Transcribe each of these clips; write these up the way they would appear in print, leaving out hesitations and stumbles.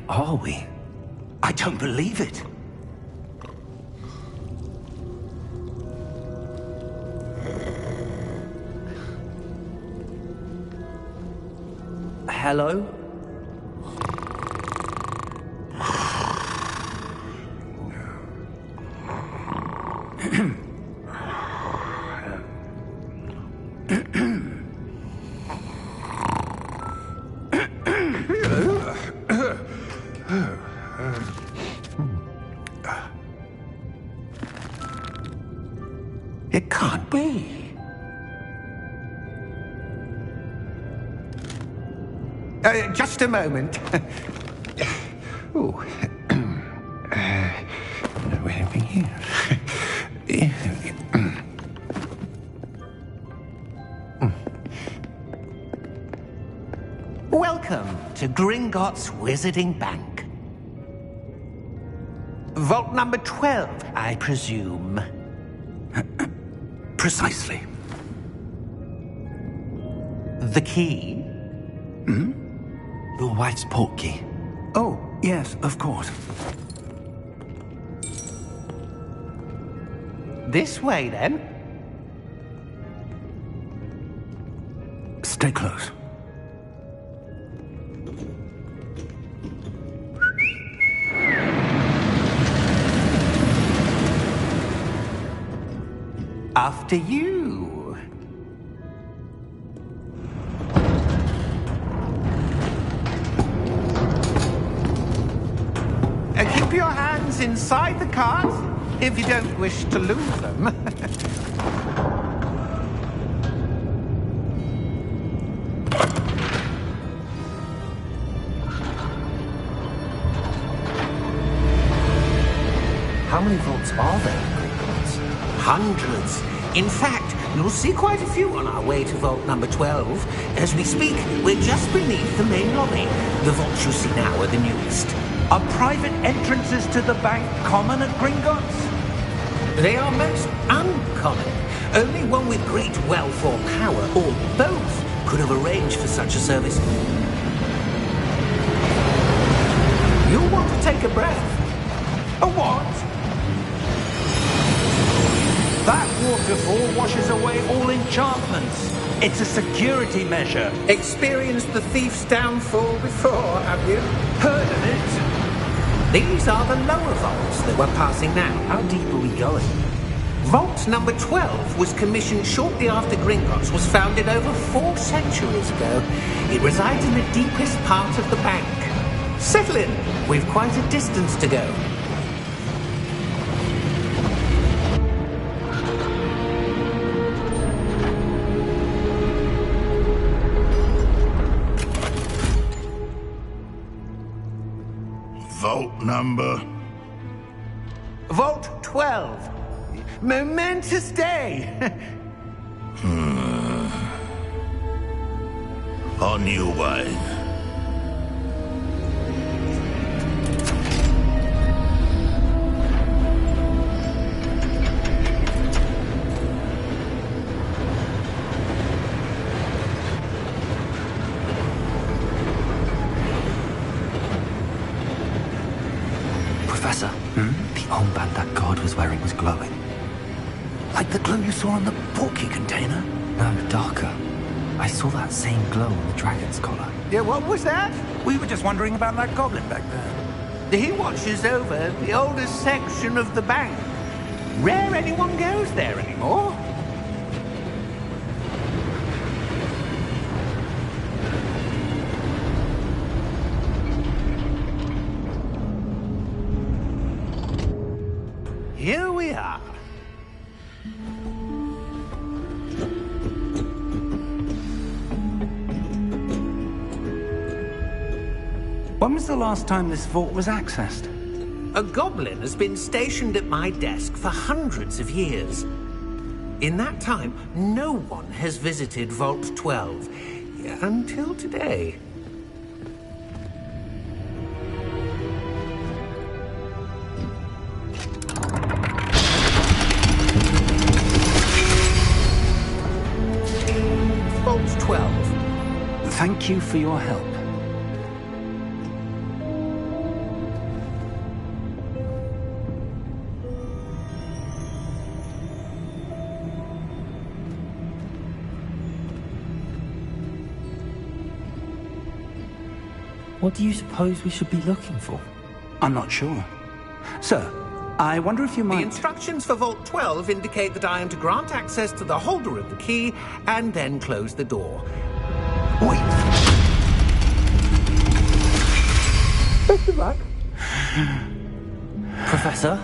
are we? I don't believe it. Hello? It can't be. Just a moment. Oh. Anything here? Welcome to Gringotts Wizarding Bank. Vault number 12, I presume. Precisely. The key? Hmm? Your wife's portkey. Oh, yes, of course. This way, then. Stay close. After you. Keep your hands inside the cart if you don't wish to lose them. How many vaults are there in Gringotts? Hundreds. In fact, you'll see quite a few on our way to vault number 12. As we speak, we're just beneath the main lobby. The vaults you see now are the newest. Are private entrances to the bank common at Gringotts? They are most uncommon. Only one with great wealth or power, or both, could have arranged for such a service. You'll want to take a breath. A what? That waterfall washes away all enchantments. It's a security measure. Experienced the thief's downfall before, have you? Heard of it? These are the lower vaults that we're passing now. How deep are we going? Vault number 12 was commissioned shortly after Gringotts was founded over 4 centuries ago. It resides in the deepest part of the bank. Settle in. We've quite a distance to go. Vault number? Vault 12. Momentous day. On your way. Professor, the armband that guard was wearing was glowing. Like the glow you saw on the portkey container? No, darker. I saw that same glow on the dragon's collar. Yeah, what was that? We were just wondering about that goblin back there. He watches over the oldest section of the bank. Rare anyone goes there anymore. Here we are. When was the last time this vault was accessed? A goblin has been stationed at my desk for hundreds of years. In that time, no one has visited Vault 12 until today. Vault 12. Thank you for your help. What do you suppose we should be looking for? I'm not sure. Sir, I wonder if you The might... instructions for Vault 12 indicate that I am to grant access to the holder of the key and then close the door. Wait! Best of luck. Professor?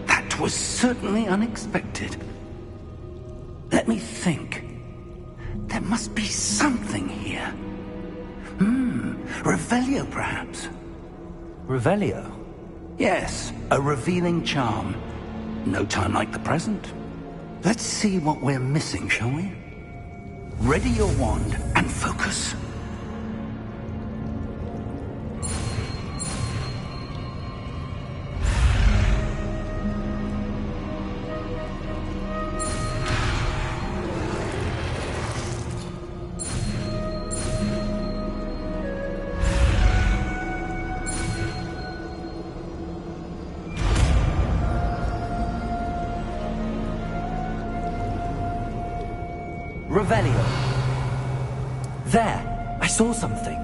That was certainly unexpected. Let me think. There must be something here. Revelio, perhaps? Revelio? Yes, a revealing charm. No time like the present. Let's see what we're missing, shall we? Ready your wand and focus. Revelio. There! I saw something.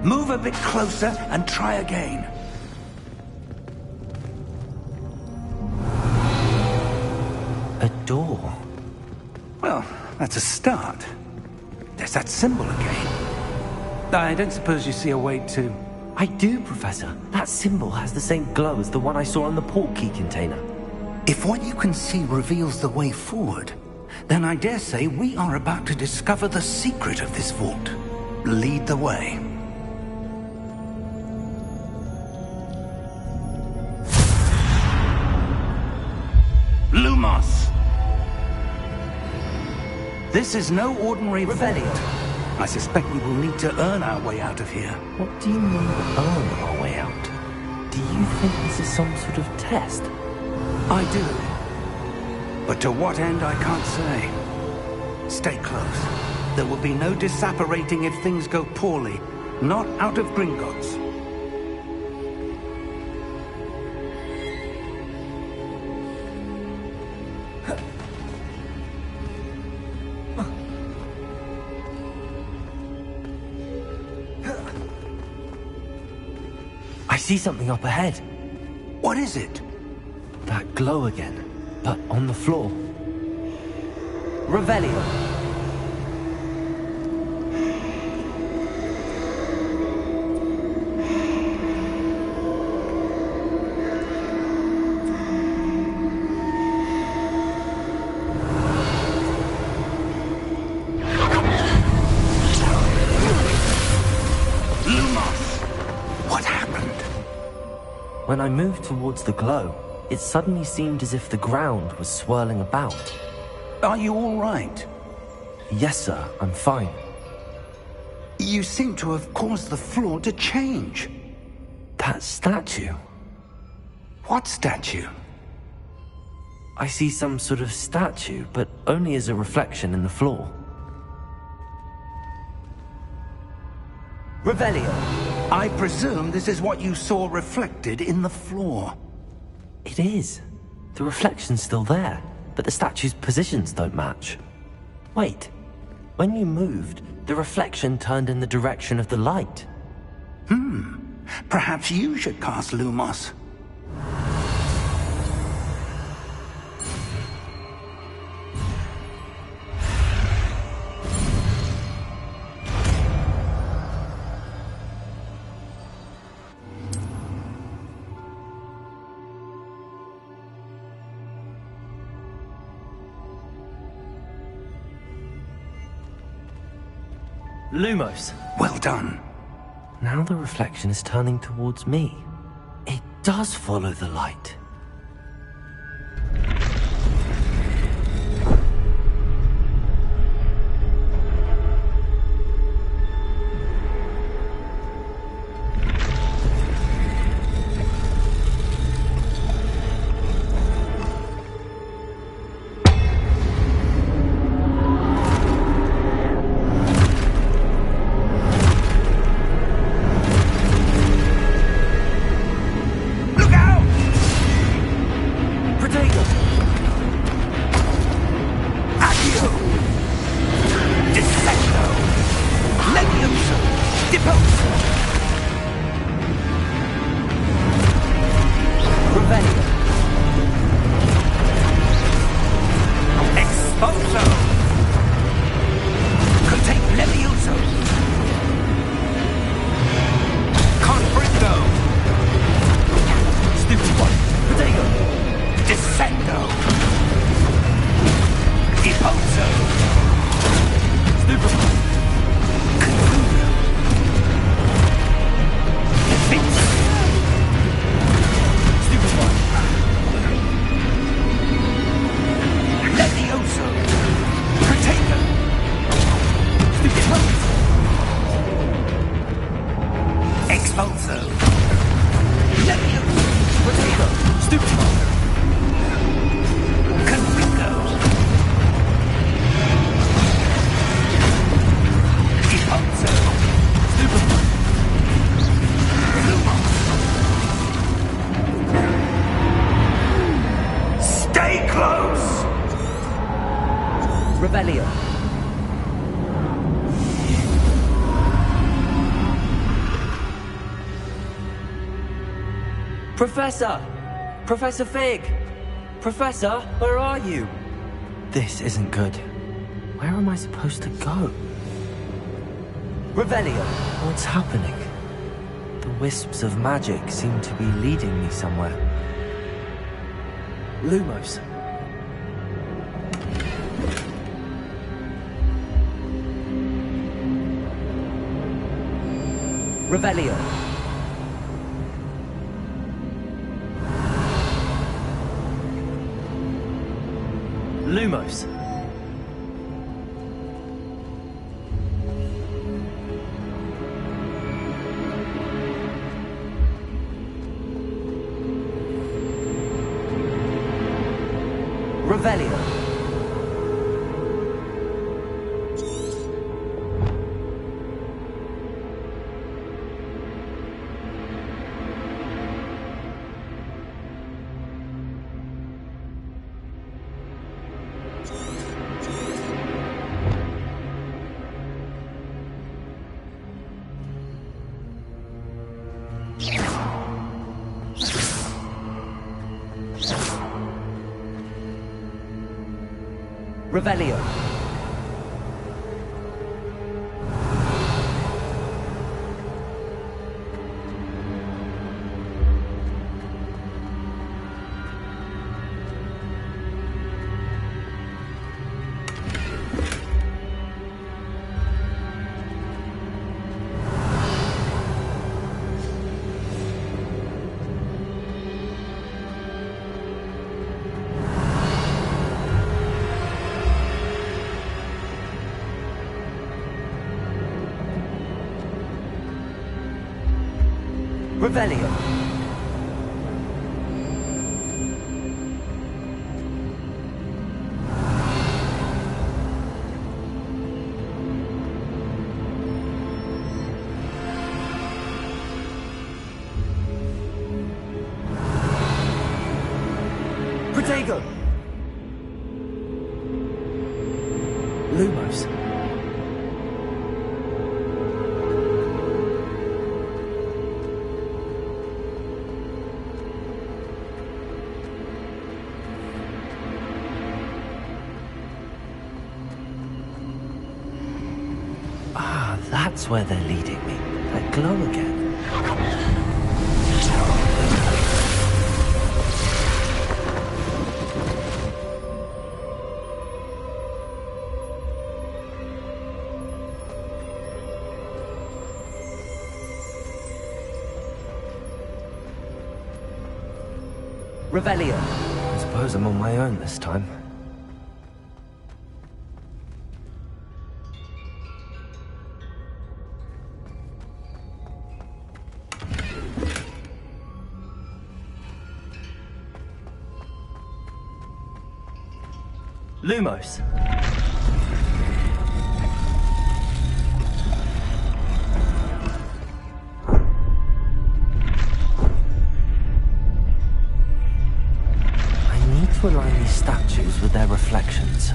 Move a bit closer and try again. A door. Well, that's a start. There's that symbol again. I don't suppose you see a way to... I do, Professor. That symbol has the same glow as the one I saw on the port key container. If what you can see reveals the way forward, then I dare say we are about to discover the secret of this vault. Lead the way. Lumos! This is no ordinary Revelio. vault. I suspect we will need to earn our way out of here. What do you mean, earn our way out? Do you think this is some sort of test? I do. But to what end, I can't say. Stay close. There will be no disapparating if things go poorly. Not out of Gringotts. I see something up ahead. What is it? That glow again, but on the floor. Revelio. When I moved towards the glow, it suddenly seemed as if the ground was swirling about. Are you all right? Yes, sir, I'm fine. You seem to have caused the floor to change. That statue? What statue? I see some sort of statue, but only as a reflection in the floor. Revelio. I presume this is what you saw reflected in the floor. It is. The reflection's still there, but the statue's positions don't match. Wait. When you moved, the reflection turned in the direction of the light. Perhaps you should cast Lumos. Lumos. Well done. Now the reflection is turning towards me. It does follow the light. Potato! Stupid monster! Stay close! Revelio. Professor! Professor Fig! Professor, where are you? This isn't good. Where am I supposed to go? Revelio! What's happening? The wisps of magic seem to be leading me somewhere. Lumos. Revelio. Lumos. Revelio. Revelio. Revelio. Protego. Lumos. That's where they're leading me. That glow again. Revelio. I suppose I'm on my own this time. Lumos. I need to align these statues with their reflections.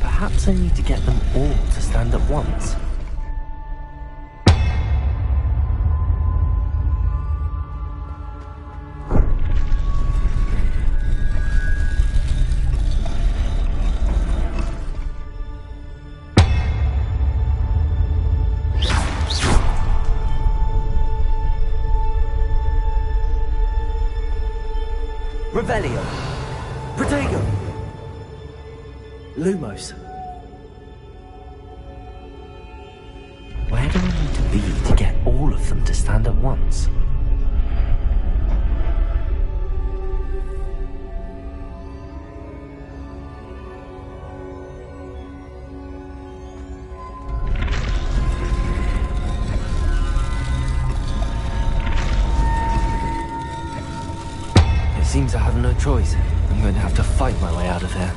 Perhaps I need to get them all to stand at once. Revelio! Protego! Lumos. Where do I need to be to get all of them to stand at once? It seems I have no choice. I'm going to have to fight my way out of here.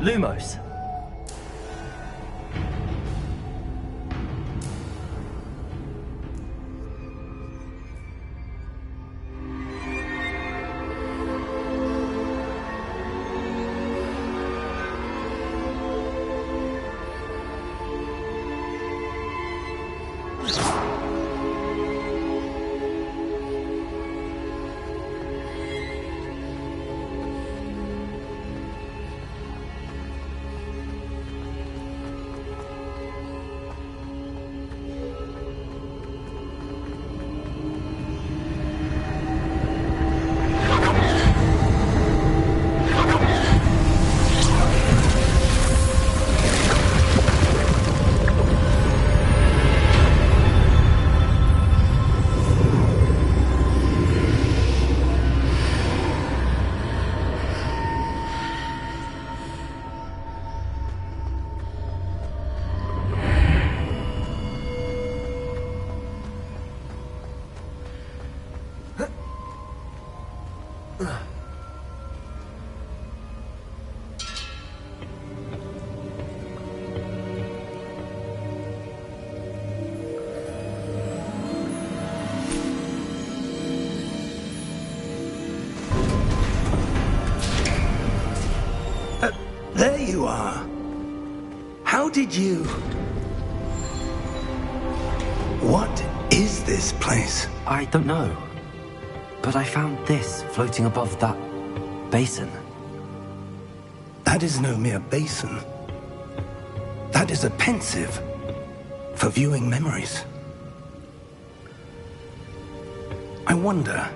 Lumos. There you are. How did you... What is this place? I don't know. But I found this floating above that basin. That is no mere basin. That is a pensive for viewing memories. I wonder...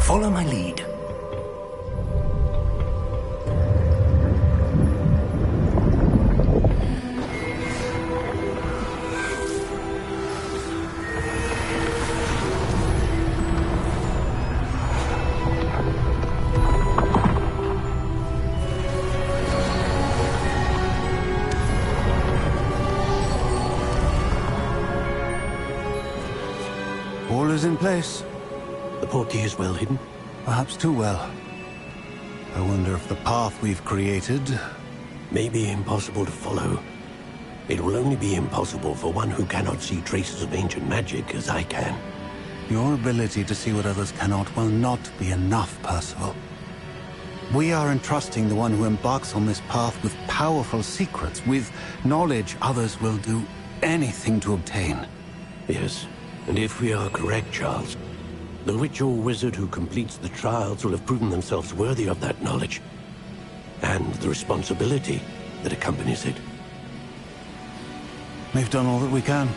Follow my lead. All is in place. The portkey is well hidden. Perhaps too well. I wonder if the path we've created... May be impossible to follow. It will only be impossible for one who cannot see traces of ancient magic as I can. Your ability to see what others cannot will not be enough, Percival. We are entrusting the one who embarks on this path with powerful secrets, with knowledge others will do anything to obtain. Yes, and if we are correct, Charles, the witch or wizard who completes the trials will have proven themselves worthy of that knowledge, and the responsibility that accompanies it. We've done all that we can.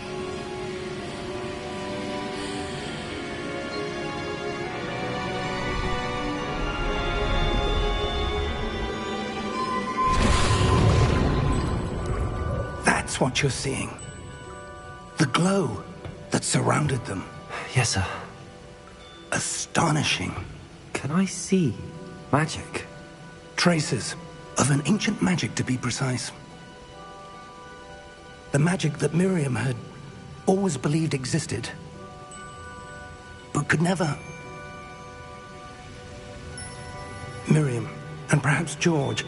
That's what you're seeing. The glow that surrounded them. Yes, sir. Astonishing. Can I see magic? Traces of an ancient magic, to be precise. The magic that Miriam had always believed existed, but could never. Miriam, and perhaps George,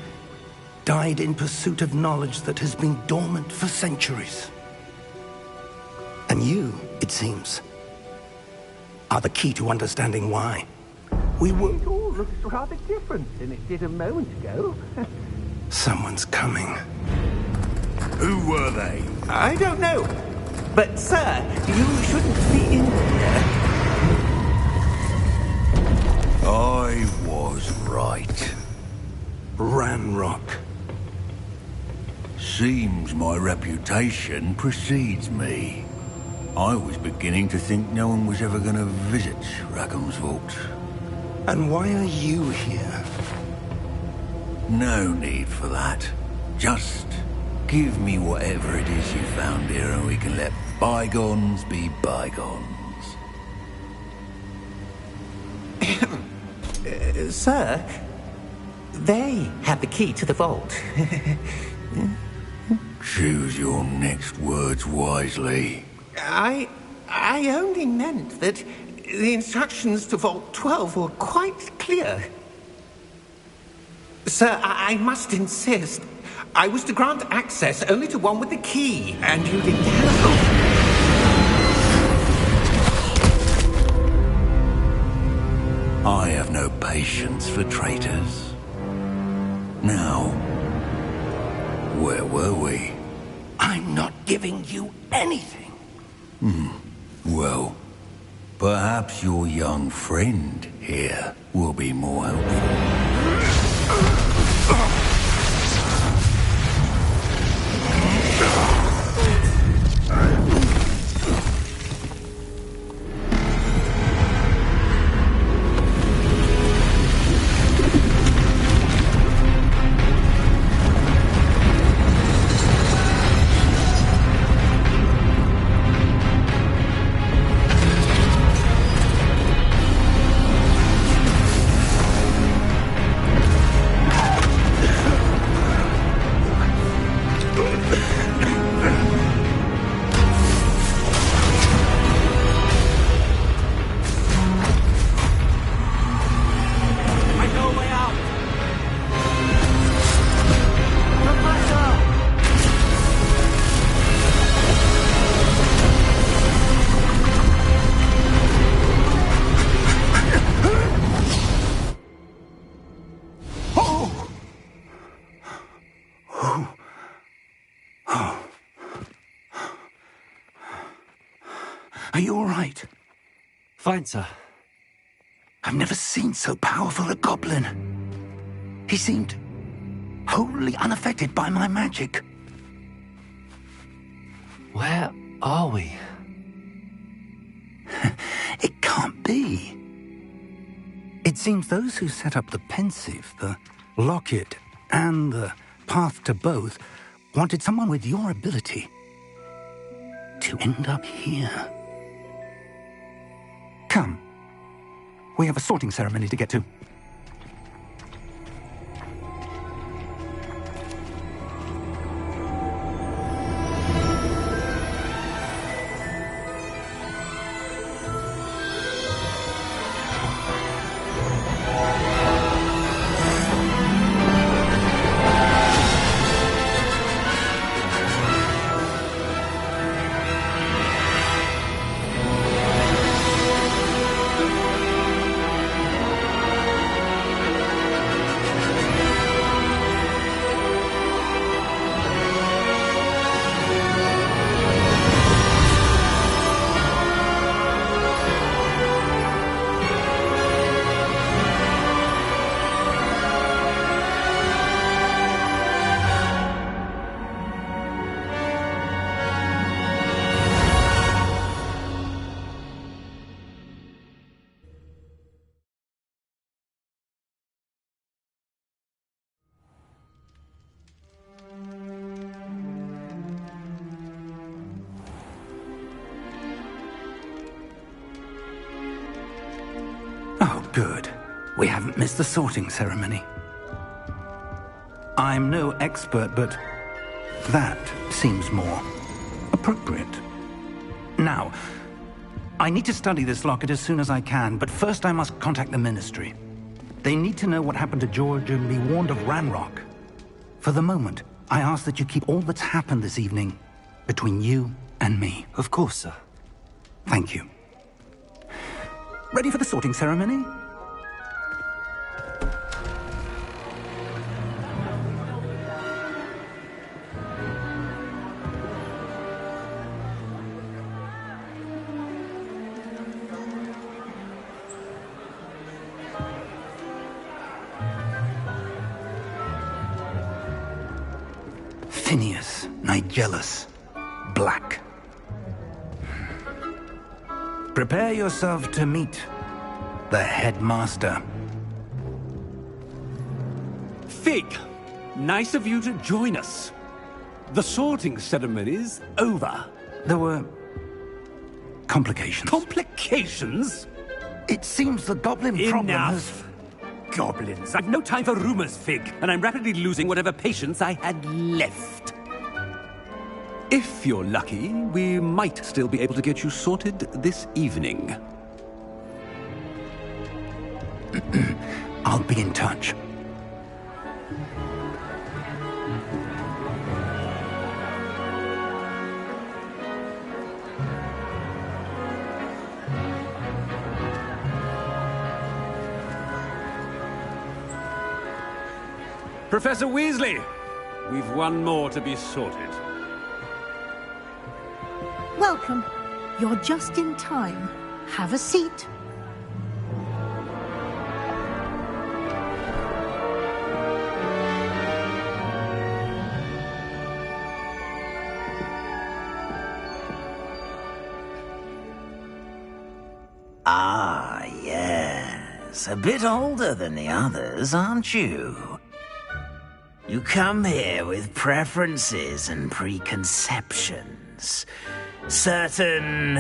died in pursuit of knowledge that has been dormant for centuries. And you, it seems, are the key to understanding why. We were... It all looks rather different than it did a moment ago. Someone's coming. Who were they? I don't know. But, sir, you shouldn't be in here. I was right. Ramrock. Seems my reputation precedes me. I was beginning to think no one was ever going to visit Rackham's Vault. And why are you here? No need for that. Just give me whatever it is you found here and we can let bygones be bygones. Sir, they have the key to the vault. Choose your next words wisely. I only meant that the instructions to Vault 12 were quite clear. Sir, I must insist. I was to grant access only to one with the key, and you didn't have... I have no patience for traitors. Now, where were we? I'm not giving you anything. Well, perhaps your young friend here will be more helpful. Are you all right? Fine, sir. I've never seen so powerful a goblin. He seemed wholly unaffected by my magic. Where are we? It can't be. It seems those who set up the pensive, the locket, and the path to both wanted someone with your ability to end up here. Come. We have a sorting ceremony to get to. Good. We haven't missed the sorting ceremony. I'm no expert, but that seems more appropriate. Now, I need to study this locket as soon as I can, but first I must contact the Ministry. They need to know what happened to George and be warned of Ranrock. For the moment, I ask that you keep all that's happened this evening between you and me. Of course, sir. Thank you. Ready for the sorting ceremony? Phineas, Nigellus, Black. Prepare yourself to meet the headmaster. Fig, nice of you to join us. The sorting ceremony's over. There were complications. Complications? It seems the goblin problem has... Enough! Goblins. I've no time for rumors, Fig, and I'm rapidly losing whatever patience I had left. If you're lucky, we might still be able to get you sorted this evening. I'll be in touch. Professor Weasley, we've one more to be sorted. Welcome. You're just in time. Have a seat. Ah, yes. A bit older than the others, aren't you? You come here with preferences and preconceptions. Certain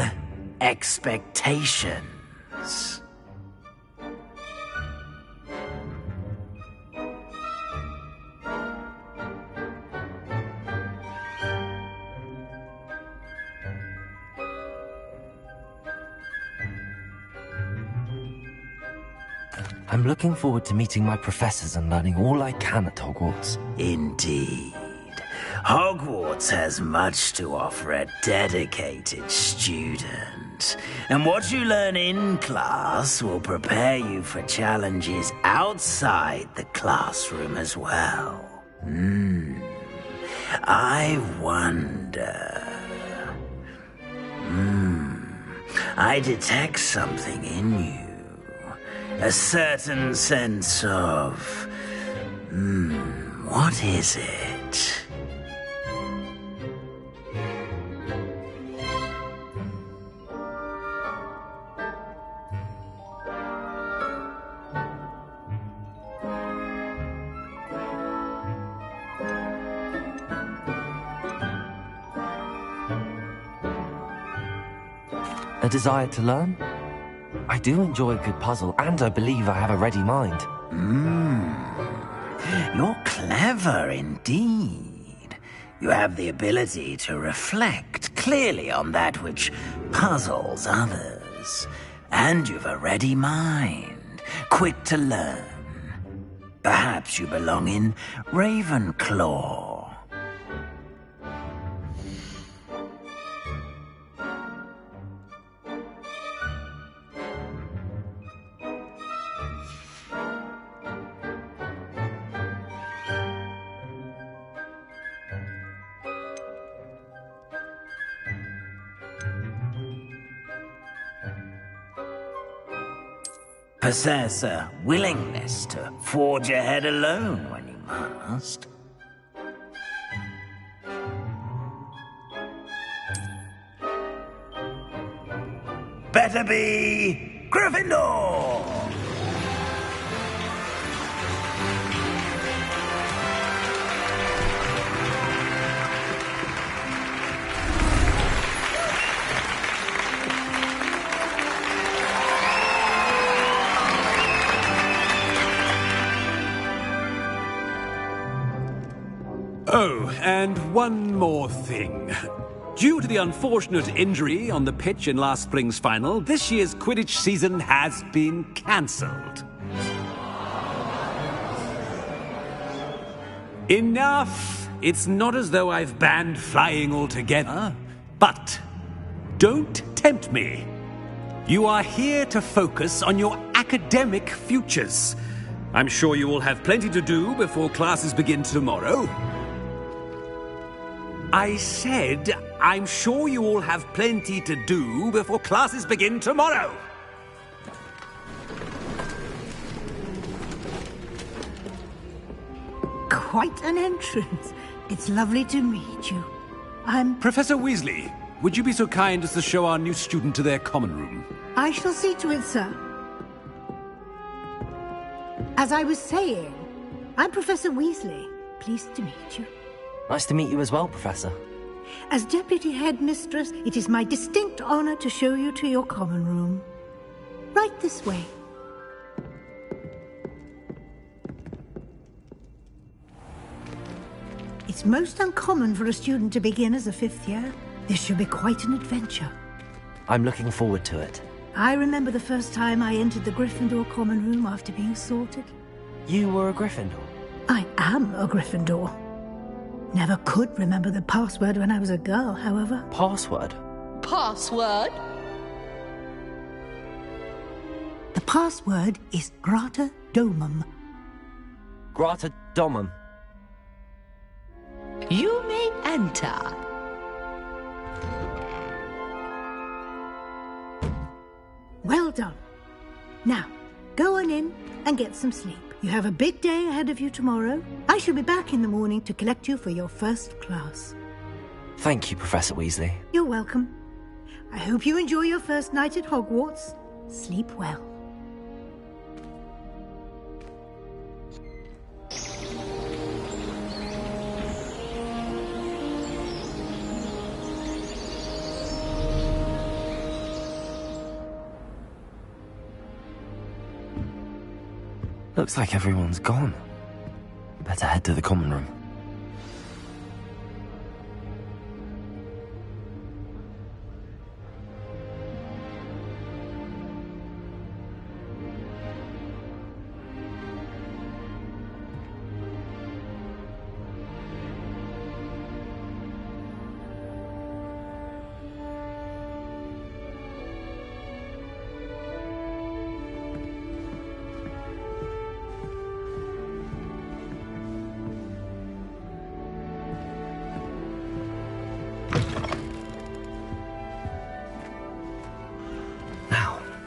expectations. I'm looking forward to meeting my professors and learning all I can at Hogwarts. Indeed. Hogwarts has much to offer a dedicated student. And what you learn in class will prepare you for challenges outside the classroom as well. I wonder... I detect something in you. A certain sense of... what is it? A desire to learn? I do enjoy a good puzzle, and I believe I have a ready mind. You're clever indeed. You have the ability to reflect clearly on that which puzzles others. And you've a ready mind, quick to learn. Perhaps you belong in Ravenclaw. Possess a willingness to forge ahead alone when you must. Better be Gryffindor! Oh, and one more thing. Due to the unfortunate injury on the pitch in last spring's final, this year's Quidditch season has been cancelled. Enough! It's not as though I've banned flying altogether. But don't tempt me. You are here to focus on your academic futures. I'm sure you will have plenty to do before classes begin tomorrow. I said, I'm sure you all have plenty to do before classes begin tomorrow. Quite an entrance. It's lovely to meet you. I'm... Professor Weasley, would you be so kind as to show our new student to their common room? I shall see to it, sir. As I was saying, I'm Professor Weasley. Pleased to meet you. Nice to meet you as well, Professor. As Deputy Headmistress, it is my distinct honor to show you to your common room. Right this way. It's most uncommon for a student to begin as a fifth year. This should be quite an adventure. I'm looking forward to it. I remember the first time I entered the Gryffindor common room after being sorted. You were a Gryffindor? I am a Gryffindor. Never could remember the password when I was a girl, however. Password? Password? The password is Grata Domum. Grata Domum. You may enter. Well done. Now, go on in and get some sleep. You have a big day ahead of you tomorrow. I shall be back in the morning to collect you for your first class. Thank you, Professor Weasley. You're welcome. I hope you enjoy your first night at Hogwarts. Sleep well. Looks like everyone's gone. Better head to the common room.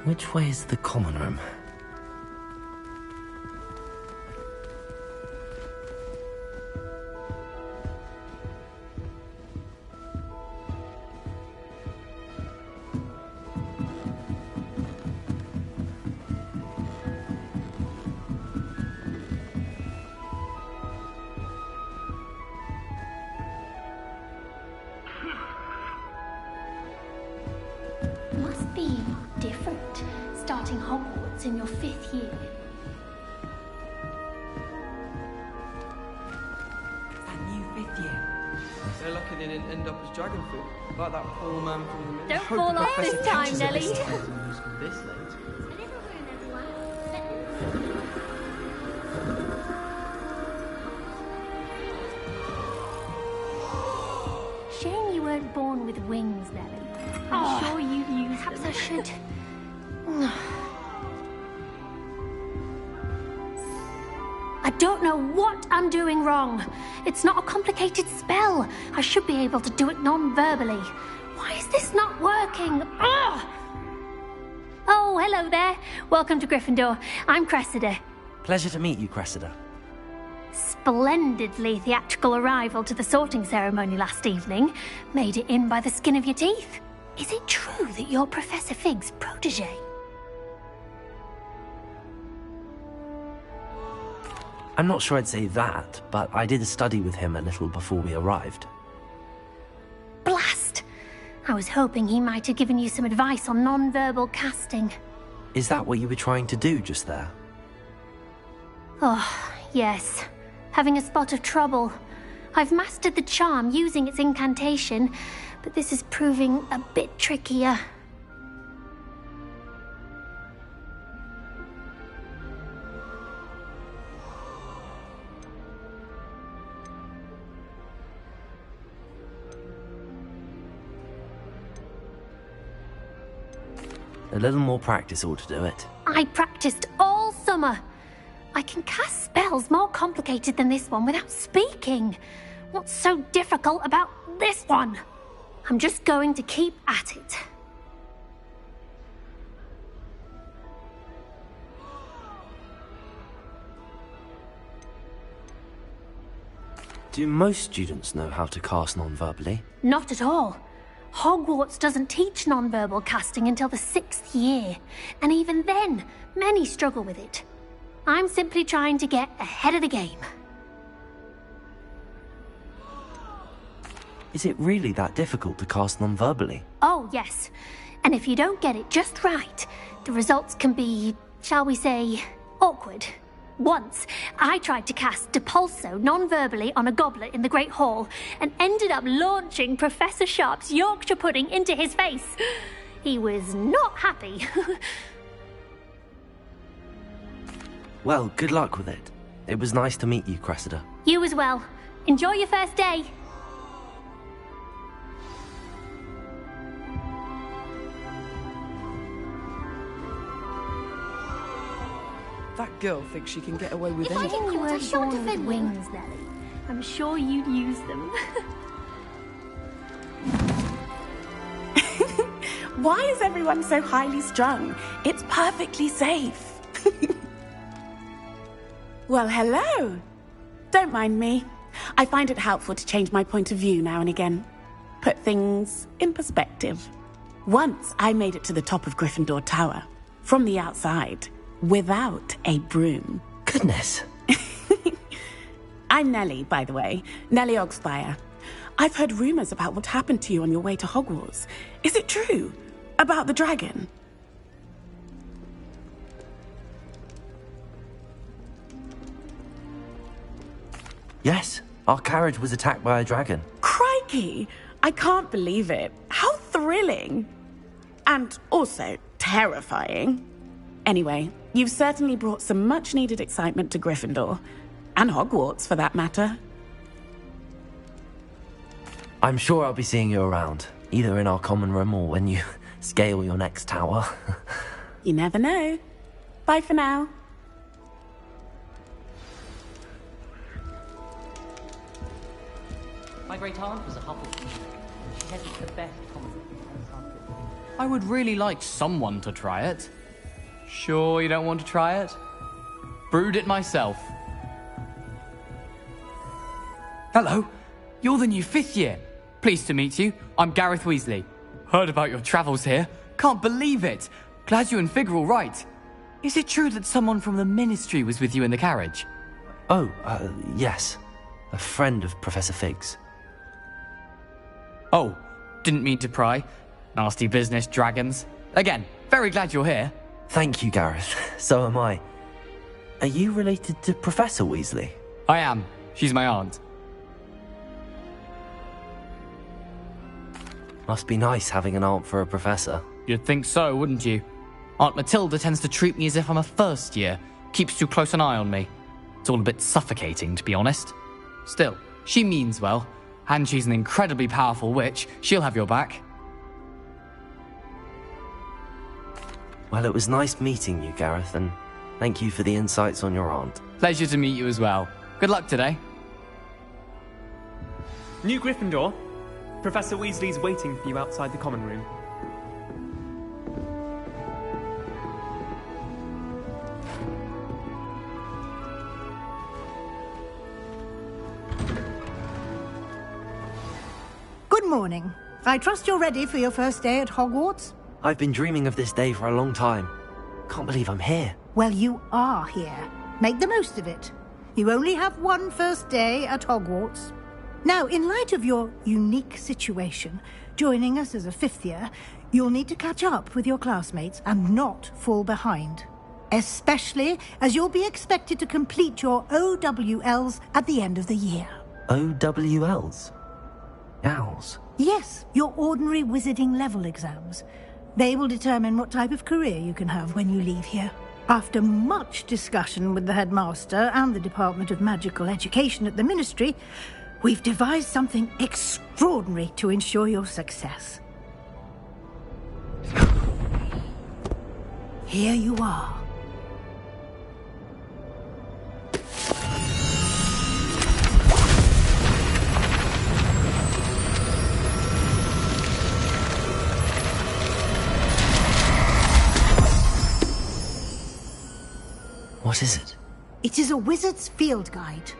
Which way is the common room? Must be different, starting Hogwarts in your 5th year. That new 5th year. They're lucky they didn't end up as dragon food, like that poor man from the middle. Don't fall off this time, Nelly. This late. Shame you weren't born with wings, Nelly. I'm sure you used Perhaps them. I should... I don't know what I'm doing wrong. It's not a complicated spell. I should be able to do it non-verbally. Why is this not working? Ugh! Oh, hello there. Welcome to Gryffindor. I'm Cressida. Pleasure to meet you, Cressida. Splendidly theatrical arrival to the sorting ceremony last evening. Made it in by the skin of your teeth. Is it true that you're Professor Fig's protege? I'm not sure I'd say that, but I did study with him a little before we arrived. Blast! I was hoping he might have given you some advice on non-verbal casting. Is that what you were trying to do just there? Oh, yes. Having a spot of trouble. I've mastered the charm using its incantation, but this is proving a bit trickier. A little more practice ought to do it. I practiced all summer. I can cast spells more complicated than this one without speaking. What's so difficult about this one? I'm just going to keep at it. Do most students know how to cast non-verbally? Not at all. Hogwarts doesn't teach non-verbal casting until the 6th year, and even then, many struggle with it. I'm simply trying to get ahead of the game. Is it really that difficult to cast non-verbally? Oh, yes. And if you don't get it just right, the results can be, shall we say, awkward. Once, I tried to cast Depulso non-verbally on a goblet in the Great Hall and ended up launching Professor Sharp's Yorkshire pudding into his face. He was not happy. Well, good luck with it. It was nice to meet you, Cressida. You as well. Enjoy your first day. That girl thinks she can get away with If I anything. didn't you were born with wings, Nellie, I'm sure you'd use them. Why is everyone so highly strung? It's perfectly safe. Well, hello. Don't mind me. I find it helpful to change my point of view now and again. Put things in perspective. Once I made it to the top of Gryffindor Tower, from the outside, without a broom. Goodness. I'm Nellie, by the way. Nellie Ogspire. I've heard rumors about what happened to you on your way to Hogwarts. Is it true? About the dragon? Yes, our carriage was attacked by a dragon. Crikey! I can't believe it. How thrilling! And also terrifying. Anyway, you've certainly brought some much-needed excitement to Gryffindor. And Hogwarts, for that matter. I'm sure I'll be seeing you around, either in our common room or when you scale your next tower. You never know. Bye for now. My great aunt was a Hufflepuff. She hasn't the best common. I would really like someone to try it. Sure you don't want to try it? Brewed it myself. Hello, you're the new 5th year. Pleased to meet you. I'm Gareth Weasley. Heard about your travels here. Can't believe it. Glad you and Fig are all right. Is it true that someone from the Ministry was with you in the carriage? Oh, yes. A friend of Professor Fig's. Oh, didn't mean to pry. Nasty business, dragons. Again, very glad you're here. Thank you, Gareth. So am I. Are you related to Professor Weasley? I am. She's my aunt. Must be nice having an aunt for a professor. You'd think so, wouldn't you? Aunt Matilda tends to treat me as if I'm a first year. Keeps too close an eye on me. It's all a bit suffocating, to be honest. Still, she means well. And she's an incredibly powerful witch. She'll have your back. Well, it was nice meeting you, Gareth, and thank you for the insights on your aunt. Pleasure to meet you as well. Good luck today. New Gryffindor. Professor Weasley's waiting for you outside the common room. Good morning. I trust you're ready for your first day at Hogwarts? I've been dreaming of this day for a long time. Can't believe I'm here. Well, you are here. Make the most of it. You only have one first day at Hogwarts. Now, in light of your unique situation, joining us as a 5th year, you'll need to catch up with your classmates and not fall behind. Especially as you'll be expected to complete your OWLs at the end of the year. OWLs? Owls? Yes, your ordinary wizarding level exams. They will determine what type of career you can have when you leave here. After much discussion with the headmaster and the Department of Magical Education at the Ministry, we've devised something extraordinary to ensure your success. Here you are. What is it? It is a wizard's field guide.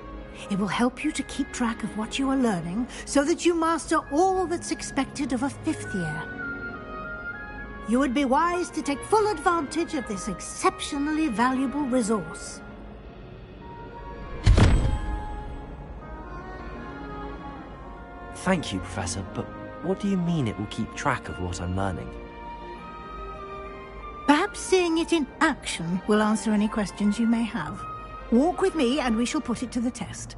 It will help you to keep track of what you are learning so that you master all that's expected of a 5th year. You would be wise to take full advantage of this exceptionally valuable resource. Thank you, Professor, but what do you mean it will keep track of what I'm learning? Perhaps seeing it in action will answer any questions you may have. Walk with me and we shall put it to the test.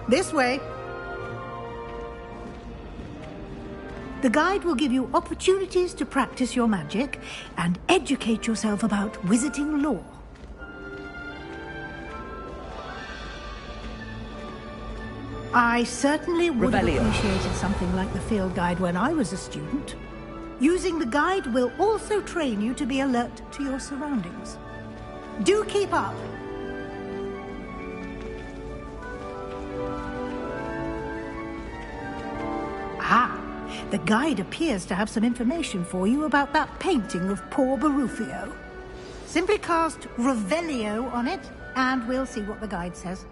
This way. The guide will give you opportunities to practice your magic and educate yourself about wizarding lore. I certainly would have appreciated something like the field guide when I was a student. Using the guide will also train you to be alert to your surroundings. Do keep up! Ah, the guide appears to have some information for you about that painting of poor Barufio. Simply cast Revelio on it, and we'll see what the guide says.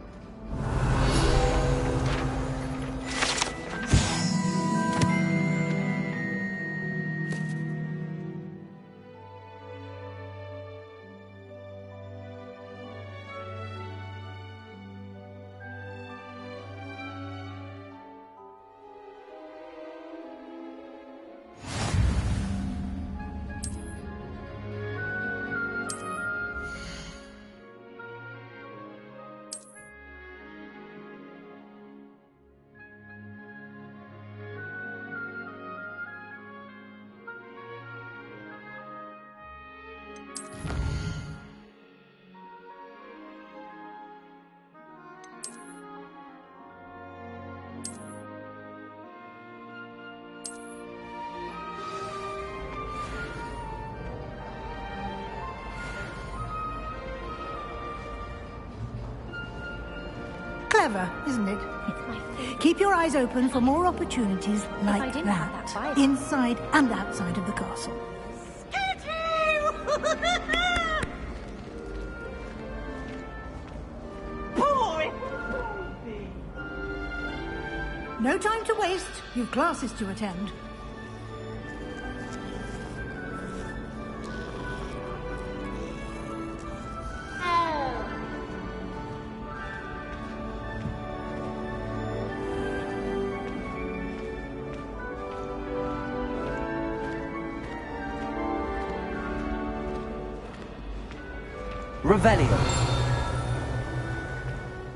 Clever, isn't it? Keep your eyes open for more opportunities like that, inside and outside of the castle. No time to waste. You've classes to attend. Revelio.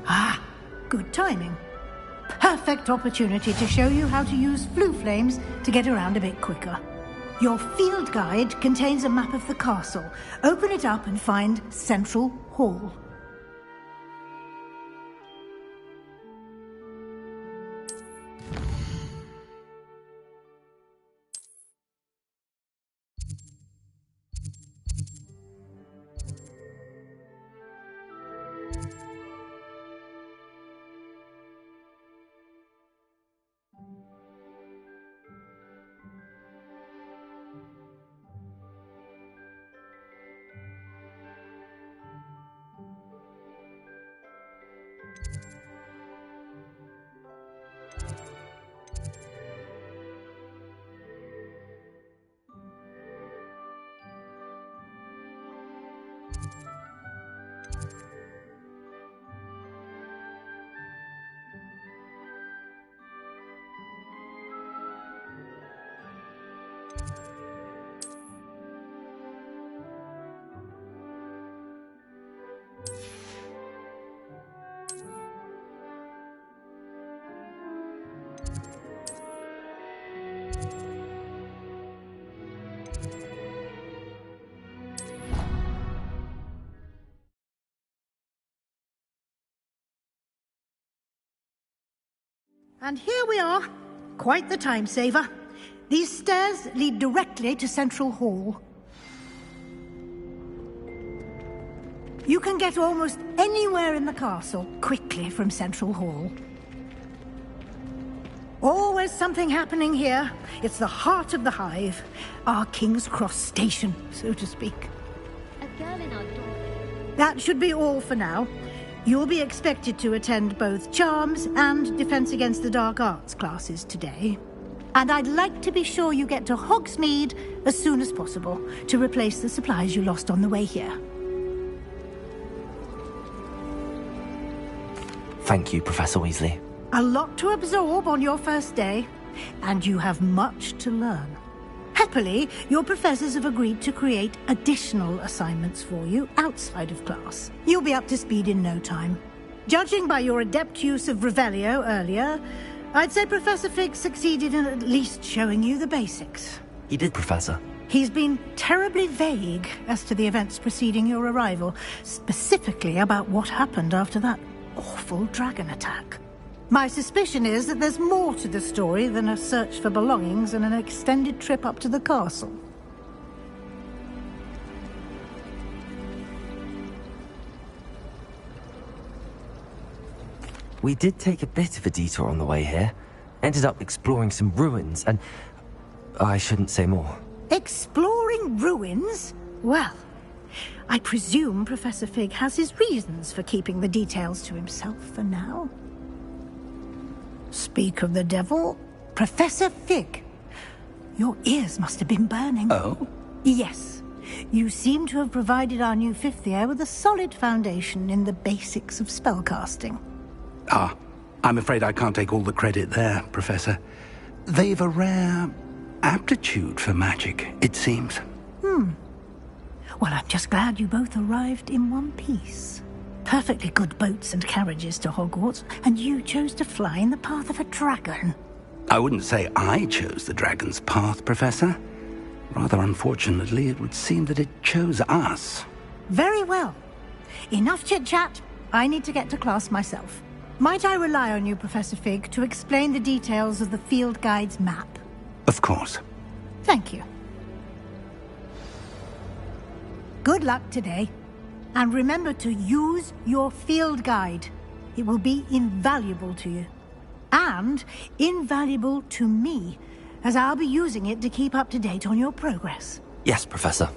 Ah, good timing. Perfect opportunity to show you how to use flue flames to get around a bit quicker. Your field guide contains a map of the castle. Open it up and find Central Hall. And here we are. Quite the time saver. These stairs lead directly to Central Hall. You can get almost anywhere in the castle quickly from Central Hall. Always something happening here. It's the heart of the hive. Our King's Cross station, so to speak. A girl in our dorm. That should be all for now. You'll be expected to attend both Charms and Defense Against the Dark Arts classes today. And I'd like to be sure you get to Hogsmeade as soon as possible to replace the supplies you lost on the way here. Thank you, Professor Weasley. A lot to absorb on your first day, and you have much to learn. Happily, your professors have agreed to create additional assignments for you outside of class. You'll be up to speed in no time. Judging by your adept use of Revelio earlier, I'd say Professor Fig succeeded in at least showing you the basics. He did, Professor. He's been terribly vague as to the events preceding your arrival, specifically about what happened after that awful dragon attack. My suspicion is that there's more to the story than a search for belongings and an extended trip up to the castle. We did take a bit of a detour on the way here. Ended up exploring some ruins and... I shouldn't say more. Exploring ruins? Well, I presume Professor Fig has his reasons for keeping the details to himself for now. Speak of the devil, Professor Fig. Your ears must have been burning. Oh? Yes. You seem to have provided our new fifth year with a solid foundation in the basics of spellcasting. Ah, I'm afraid I can't take all the credit there, Professor. They've a rare aptitude for magic, it seems. Well, I'm just glad you both arrived in one piece. Perfectly good boats and carriages to Hogwarts, and you chose to fly in the path of a dragon. I wouldn't say I chose the dragon's path, Professor. Rather unfortunately, it would seem that it chose us. Very well. Enough chit-chat. I need to get to class myself. Might I rely on you, Professor Fig, to explain the details of the field guide's map? Of course. Thank you. Good luck today. And remember to use your field guide. It will be invaluable to you. And invaluable to me, as I'll be using it to keep up to date on your progress. Yes, Professor.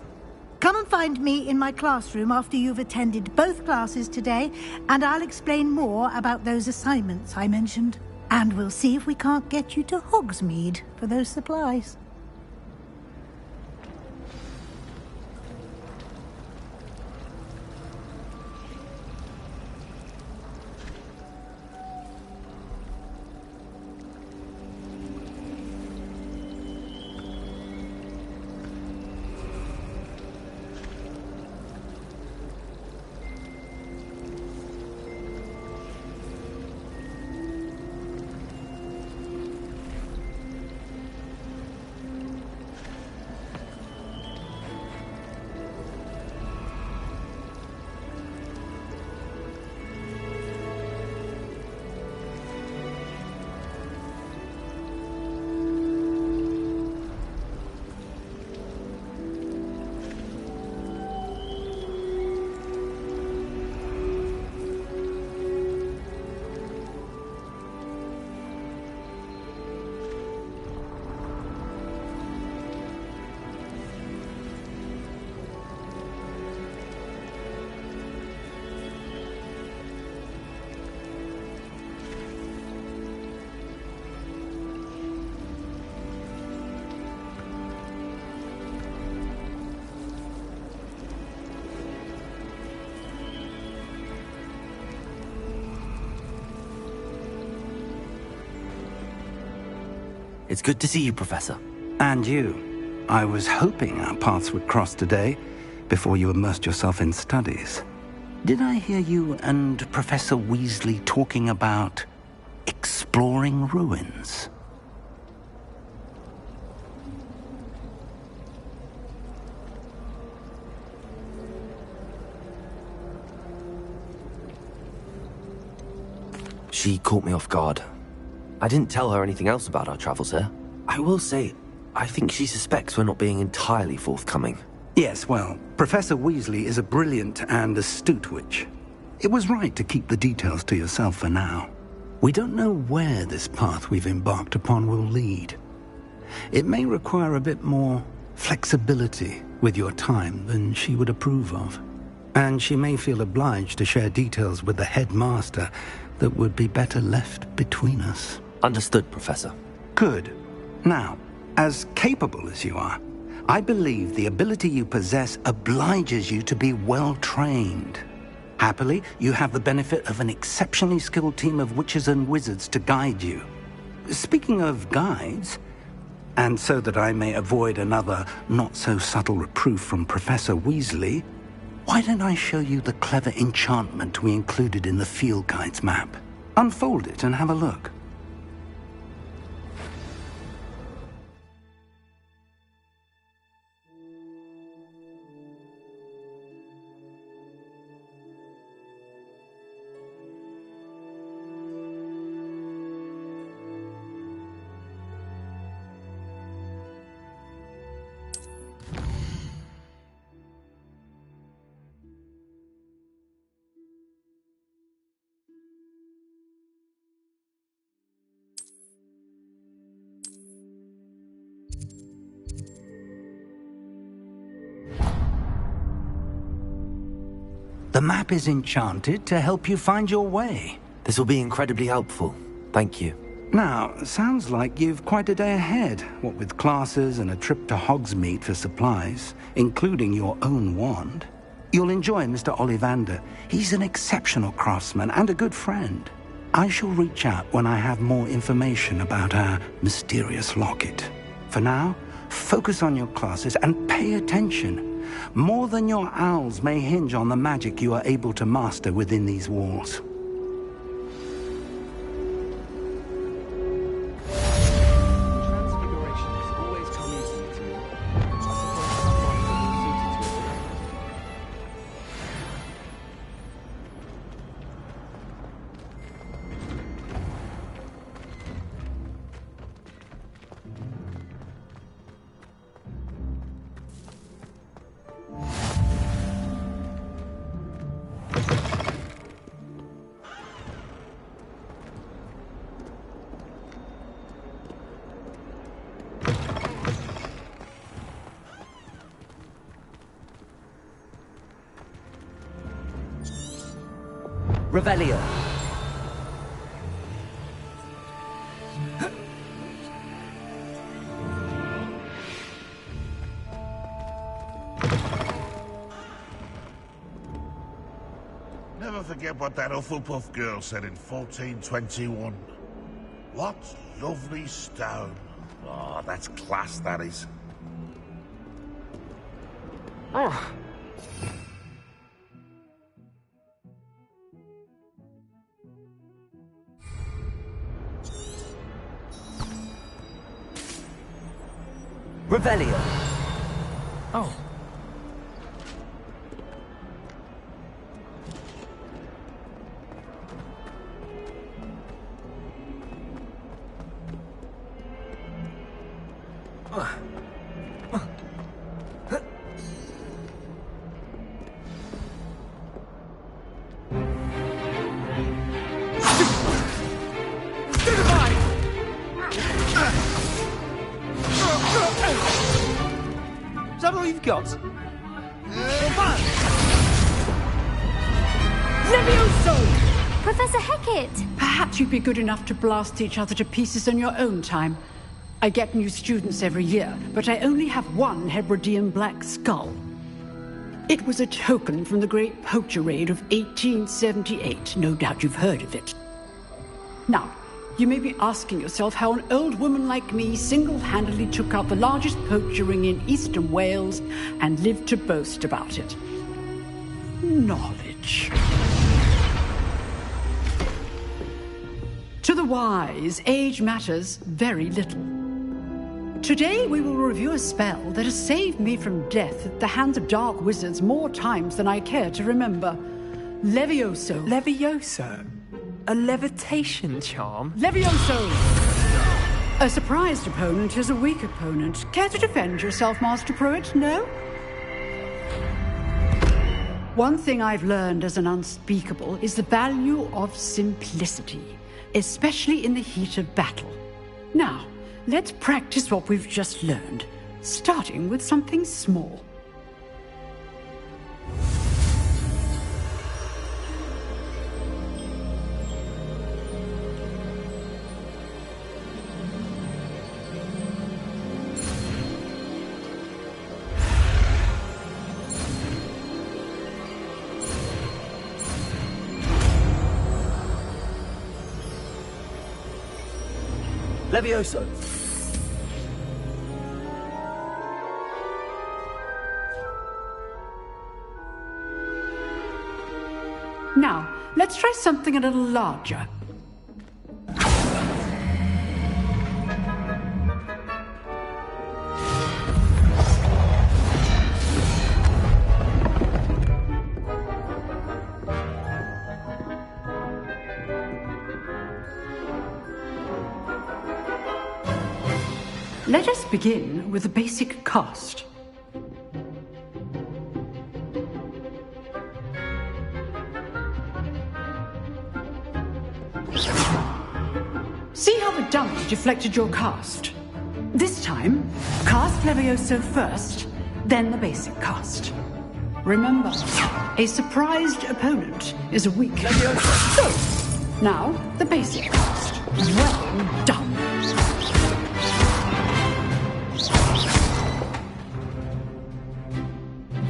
Come and find me in my classroom after you've attended both classes today, and I'll explain more about those assignments I mentioned. And we'll see if we can't get you to Hogsmeade for those supplies. It's good to see you, Professor. And you. I was hoping our paths would cross today, before you immersed yourself in studies. Did I hear you and Professor Weasley talking about exploring ruins? She caught me off guard. I didn't tell her anything else about our travels here. I will say, I think she suspects we're not being entirely forthcoming. Yes, well, Professor Weasley is a brilliant and astute witch. It was right to keep the details to yourself for now. We don't know where this path we've embarked upon will lead. It may require a bit more flexibility with your time than she would approve of. And she may feel obliged to share details with the headmaster that would be better left between us. Understood, Professor. Good. Now, as capable as you are, I believe the ability you possess obliges you to be well-trained. Happily, you have the benefit of an exceptionally skilled team of witches and wizards to guide you. Speaking of guides, and so that I may avoid another not-so-subtle reproof from Professor Weasley, why don't I show you the clever enchantment we included in the field guide's map? Unfold it and have a look. The map is enchanted to help you find your way. This will be incredibly helpful. Thank you. Now, sounds like you've quite a day ahead, what with classes and a trip to Hogsmeade for supplies, including your own wand. You'll enjoy Mr. Ollivander. He's an exceptional craftsman and a good friend. I shall reach out when I have more information about our mysterious locket. For now, focus on your classes and pay attention. More than your owls may hinge on the magic you are able to master within these walls. Revelio. Never forget what that Hufflepuff girl said in 1421. What lovely stone. Oh, that's class, that is. Oh. Revelio. Oh. Is that all you've got? Levioso! Professor Hecat! Perhaps you'd be good enough to blast each other to pieces in your own time. I get new students every year, but I only have one Hebridean black skull. It was a token from the Great Poacher Raid of 1878. No doubt you've heard of it. Now, you may be asking yourself how an old woman like me single-handedly took out the largest poacher ring in eastern Wales and lived to boast about it. knowledge. To the wise, age matters very little. Today we will review a spell that has saved me from death at the hands of dark wizards more times than I care to remember. Levioso. Levioso? A levitation charm? Levioso! A surprised opponent is a weak opponent. Care to defend yourself, Master Pruitt? No? One thing I've learned as an unspeakable is the value of simplicity, especially in the heat of battle. Now, let's practice what we've just learned, starting with something small. Levioso! Now, let's try something a little larger. Let us begin with the basic cast. See how the dummy deflected your cast? This time, cast Levioso first, then the basic cast. Remember, a surprised opponent is a weak Levioso. So, now the basic cast. Well done.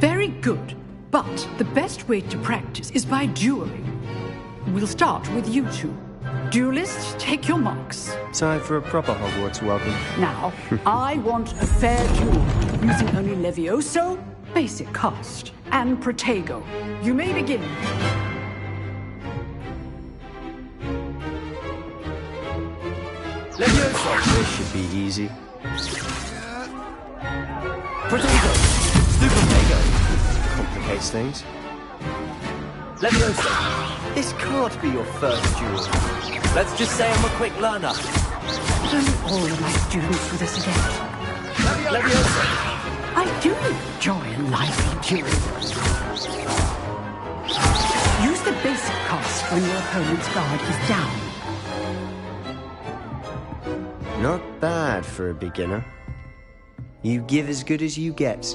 Very good, but the best way to practice is by dueling. We'll start with you two. Duelists, take your marks. Time for a proper Hogwarts welcome. Now, I want a fair duel, using only Levioso, basic cast, and Protego. You may begin. Levioso! This should be easy. Protego! Stupefego! Complicates things. Levioso! This can't be your first duel. Let's just say I'm a quick learner. Don't all of my students do this again. Levioso! I do enjoy a lively duel. Use the basic cast when your opponent's guard is down. Not bad for a beginner. You give as good as you get.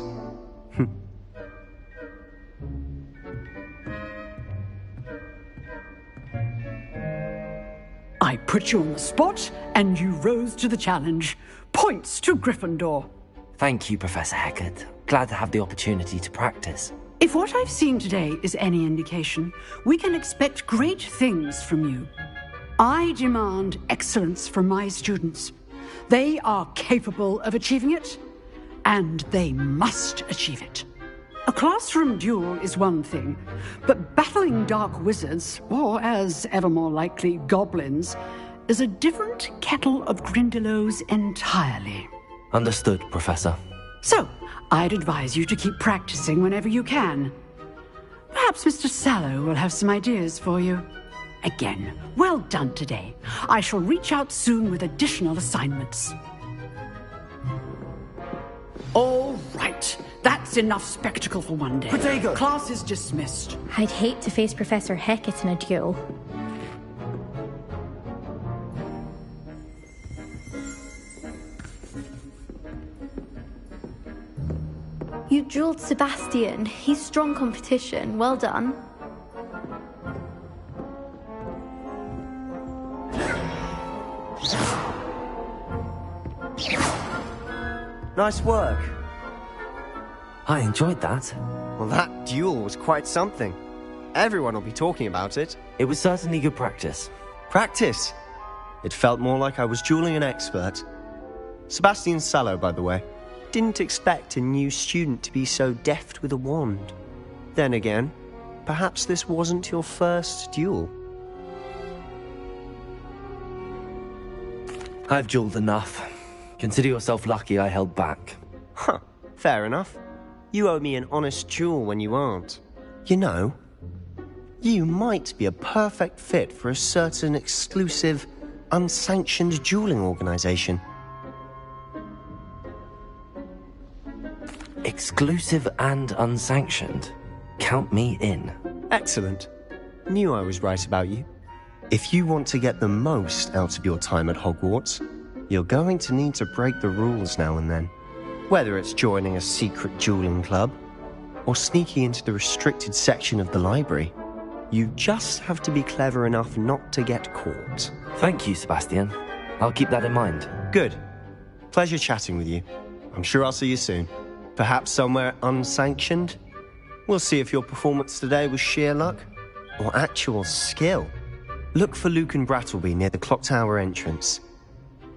I put you on the spot, and you rose to the challenge. Points to Gryffindor. Thank you, Professor Hecat. Glad to have the opportunity to practice. If what I've seen today is any indication, we can expect great things from you. I demand excellence from my students. They are capable of achieving it, and they must achieve it. A classroom duel is one thing, but battling dark wizards, or as ever more likely, goblins, is a different kettle of Grindylows entirely. Understood, Professor. So, I'd advise you to keep practicing whenever you can. Perhaps Mr. Sallow will have some ideas for you. Again, well done today. I shall reach out soon with additional assignments. All right. That's enough spectacle for one day. Protego! Class is dismissed. I'd hate to face Professor Hecat in a duel. You dueled Sebastian. He's strong competition. Well done. Nice work. I enjoyed that. Well, that duel was quite something. Everyone will be talking about it. It was certainly good practice. Practice? It felt more like I was dueling an expert. Sebastian Sallow, by the way. Didn't expect a new student to be so deft with a wand. Then again, perhaps this wasn't your first duel. I've dueled enough. Consider yourself lucky I held back. Huh, fair enough. You owe me an honest duel when you aren't. You know, you might be a perfect fit for a certain exclusive, unsanctioned dueling organization. Exclusive and unsanctioned? Count me in. Excellent. Knew I was right about you. If you want to get the most out of your time at Hogwarts, you're going to need to break the rules now and then. Whether it's joining a secret dueling club, or sneaking into the restricted section of the library, you just have to be clever enough not to get caught. Thank you, Sebastian. I'll keep that in mind. Good. Pleasure chatting with you. I'm sure I'll see you soon. Perhaps somewhere unsanctioned? We'll see if your performance today was sheer luck, or actual skill. Look for Luke and Brattleby near the clock tower entrance.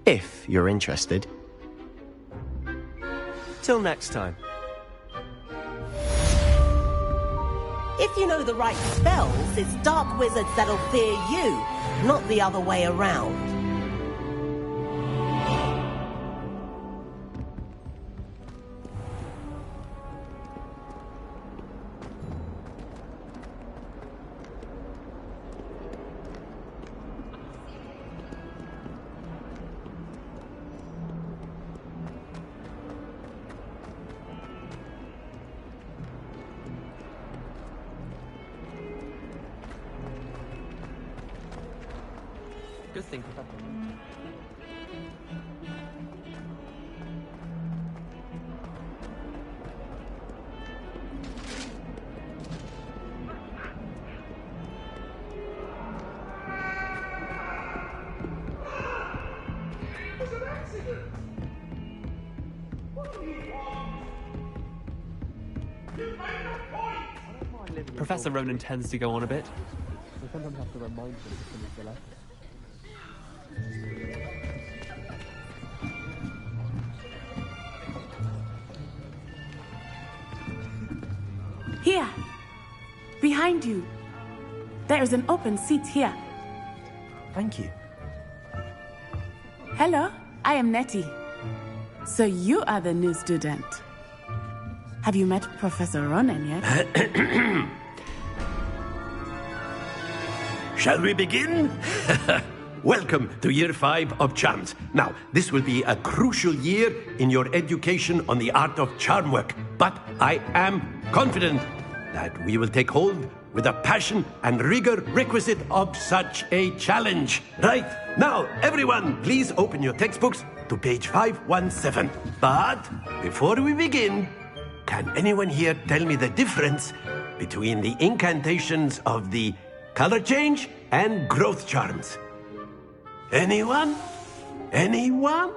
If you're interested. Till next time. If you know the right spells, it's dark wizards that'll fear you, not the other way around. Good thing, Professor. Professor Ronan tends to go on a bit. We sometimes have to remind them to finish the lesson. Here! Behind you! There is an open seat here. Thank you. Hello, I am Nettie. So you are the new student. Have you met Professor Ronan yet? Shall we begin? Welcome to Year 5 of Charms. Now, this will be a crucial year in your education on the art of charm work, but I am confident that we will take hold with the passion and rigor requisite of such a challenge. Right, now, everyone, please open your textbooks to page 517. But before we begin, can anyone here tell me the difference between the incantations of the color change and growth charms? Anyone? Anyone?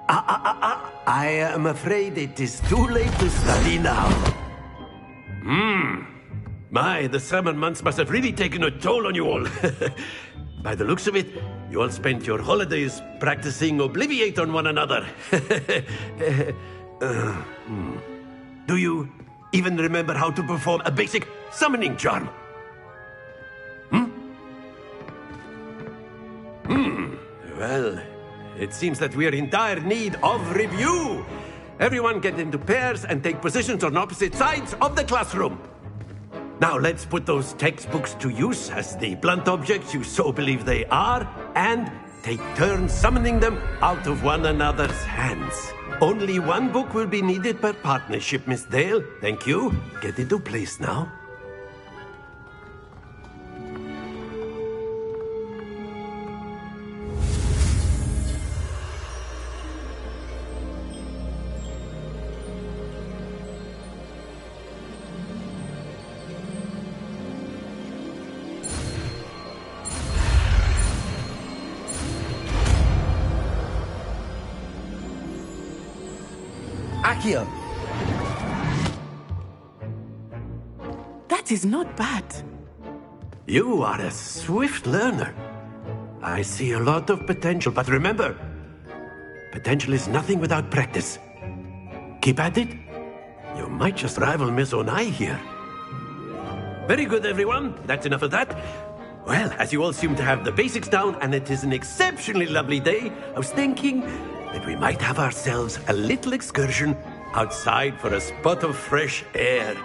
I am afraid it is too late to study now. My, the summer months must have really taken a toll on you all. By the looks of it, you all spent your holidays practicing Obliviate on one another. Do you even remember how to perform a basic summoning charm? Well, it seems that we are in dire need of review. Everyone get into pairs and take positions on opposite sides of the classroom. Now let's put those textbooks to use as the blunt objects you so believe they are, and take turns summoning them out of one another's hands. Only one book will be needed per partnership, Miss Dale. Thank you. Get into place now. Accio! That is not bad. You are a swift learner. I see a lot of potential, but remember, potential is nothing without practice. Keep at it, You might just rival Miss Onai here. Very good, everyone. That's enough of that. Well, as you all seem to have the basics down, and it is an exceptionally lovely day, I was thinking that we might have ourselves a little excursion outside for a spot of fresh air.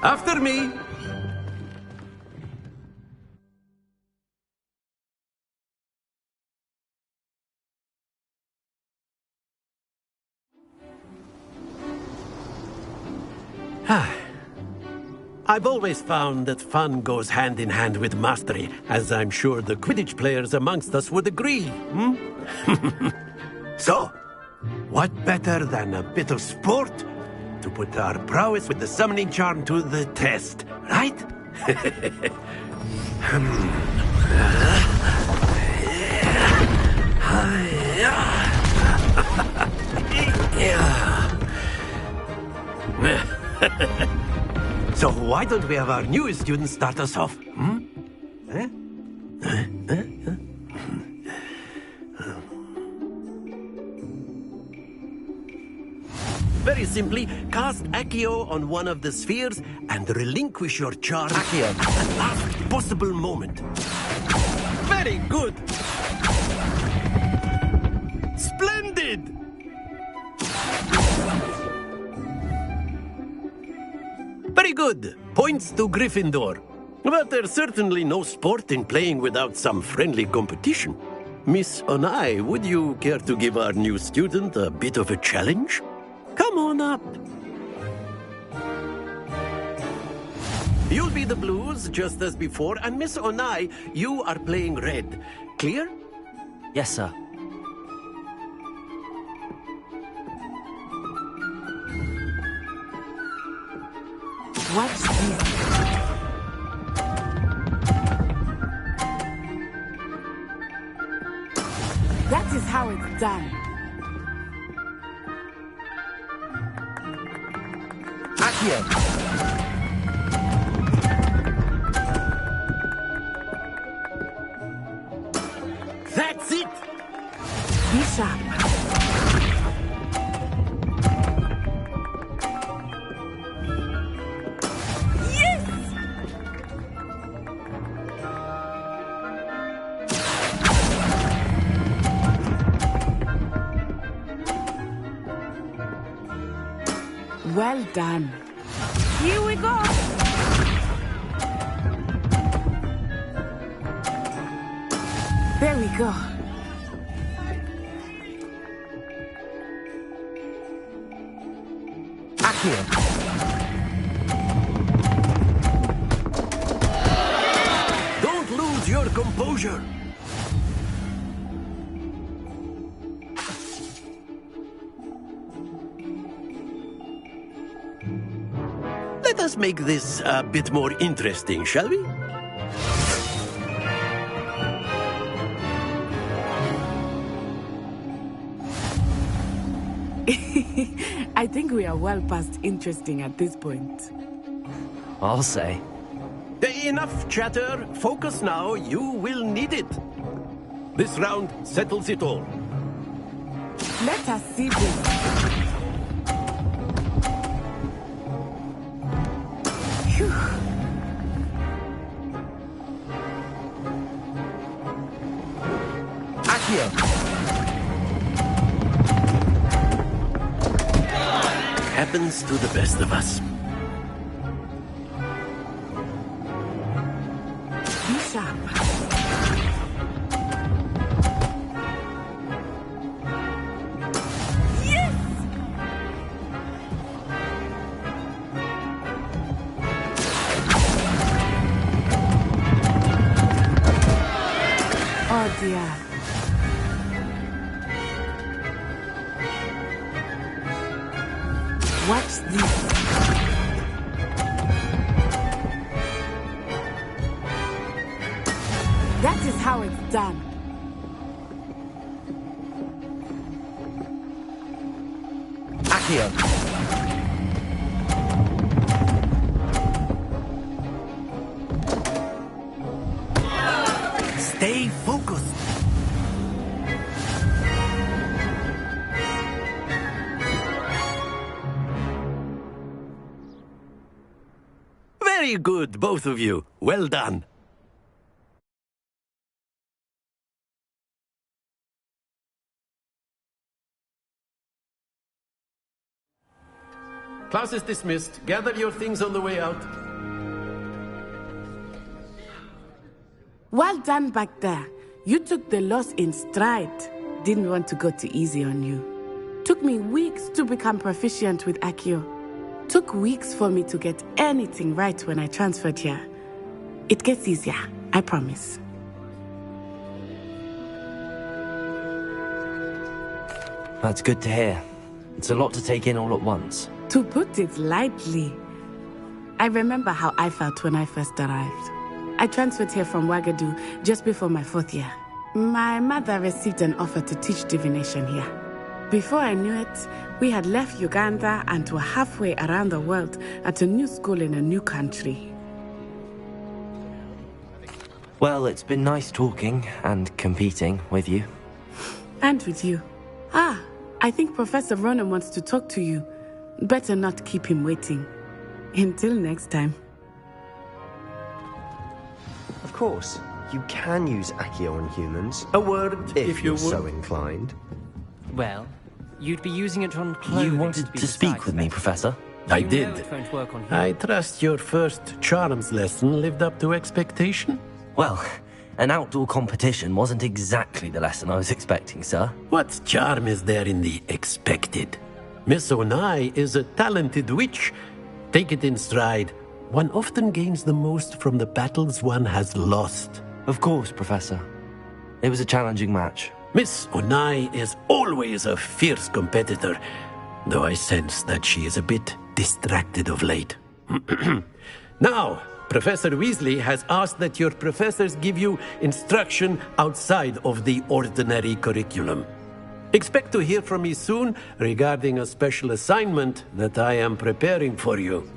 After me. I've always found that fun goes hand in hand with mastery, as I'm sure the Quidditch players amongst us would agree. So, what better than a bit of sport to put our prowess with the summoning charm to the test, right? So why don't we have our newest student start us off? Very simply, cast Accio on one of the spheres and relinquish your charm at the last possible moment. Very good! Splendid! Very good. Points to Gryffindor. But there's certainly no sport in playing without some friendly competition. Miss Onai, would you care to give our new student a bit of a challenge? Come on up. You'll be the blues, just as before, and Miss Onai, you are playing red. Clear? Yes, sir. What's this? That is how it's done. Accio! That's it! Be sharp. Well done. Here we go. There we go. Accio! Don't lose your composure. Let us make this a bit more interesting, shall we? I think we are well past interesting at this point. I'll say. Enough chatter. Focus now. You will need it. This round settles it all. Let us see this. Accio! Happens to the best of us. Be sharp. Yes! Oh dear. What's this? That is how it's done. Accio! Stay focused. Very good, both of you. Well done. Class is dismissed. Gather your things on the way out. Well done back there. You took the loss in stride. Didn't want to go too easy on you. Took me weeks to become proficient with Accio. Took weeks for me to get anything right when I transferred here. It gets easier, I promise. That's good to hear. It's a lot to take in all at once. To put it lightly, I remember how I felt when I first arrived. I transferred here from Ouagadougou just before my 4th year. My mother received an offer to teach divination here. Before I knew it, we had left Uganda and were halfway around the world at a new school in a new country. Well, it's been nice talking and competing with you. And with you. I think Professor Ronan wants to talk to you. Better not keep him waiting. Until next time. Of course, you can use Accio on humans. A word, if you're so inclined. Well, you'd be using it on clothing. You wanted to speak with me, Professor? I did. It won't work on I trust your first charms lesson lived up to expectation? Well, an outdoor competition wasn't exactly the lesson I was expecting, sir. What charm is there in the expected? Miss Onai is a talented witch. Take it in stride. One often gains the most from the battles one has lost. Of course, Professor. It was a challenging match. Miss Onai is always a fierce competitor, though I sense that she is a bit distracted of late. Now, Professor Weasley has asked that your professors give you instruction outside of the ordinary curriculum. Expect to hear from me soon regarding a special assignment that I am preparing for you.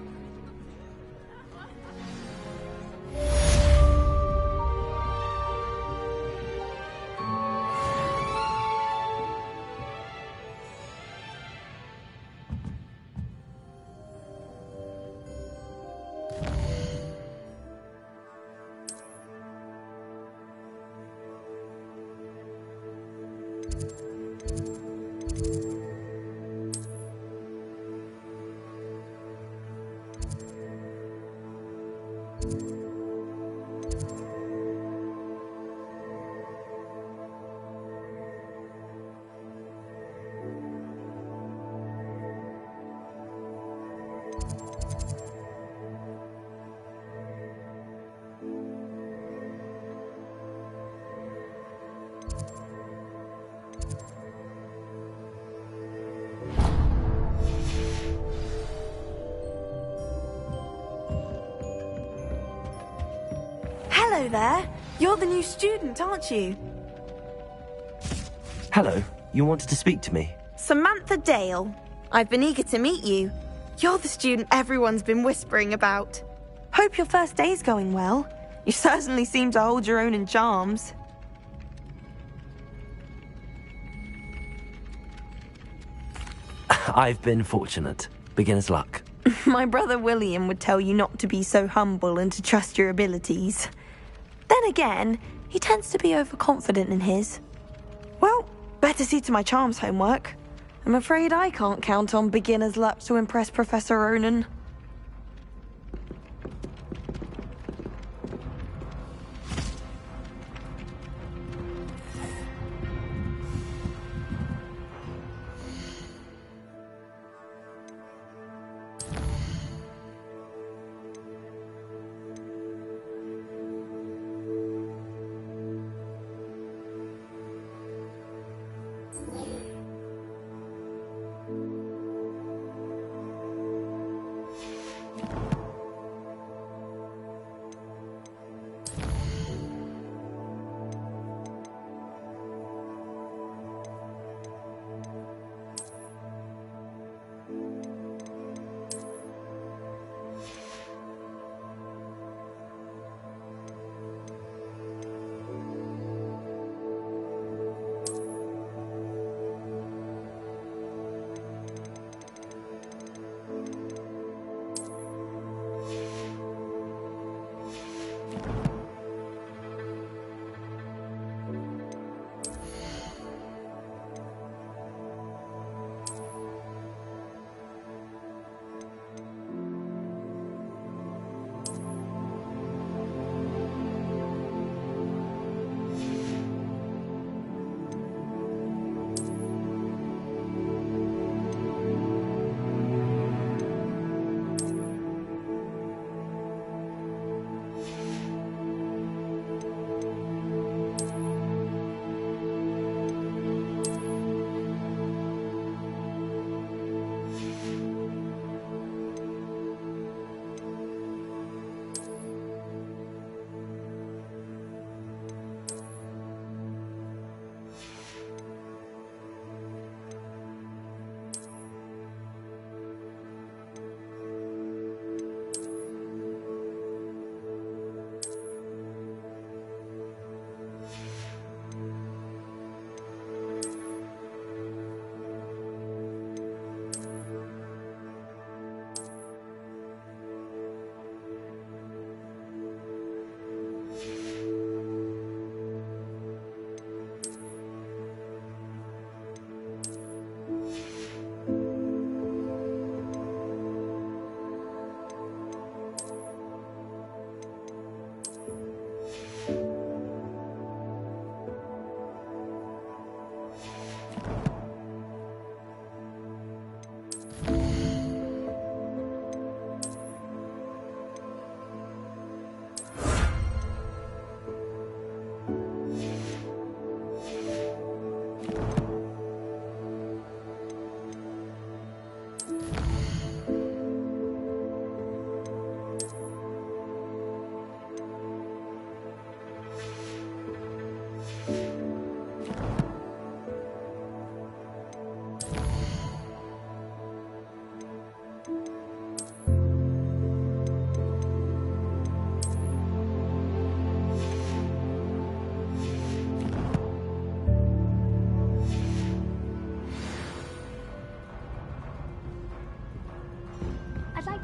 Hello there. You're the new student, aren't you? Hello. You wanted to speak to me? Samantha Dale. I've been eager to meet you. You're the student everyone's been whispering about. Hope your first day's going well. You certainly seem to hold your own in charms. I've been fortunate. Beginner's luck. My brother William would tell you not to be so humble and to trust your abilities. Then again, he tends to be overconfident in his. Well, better see to my charms homework. I'm afraid I can't count on beginner's luck to impress Professor Ronan.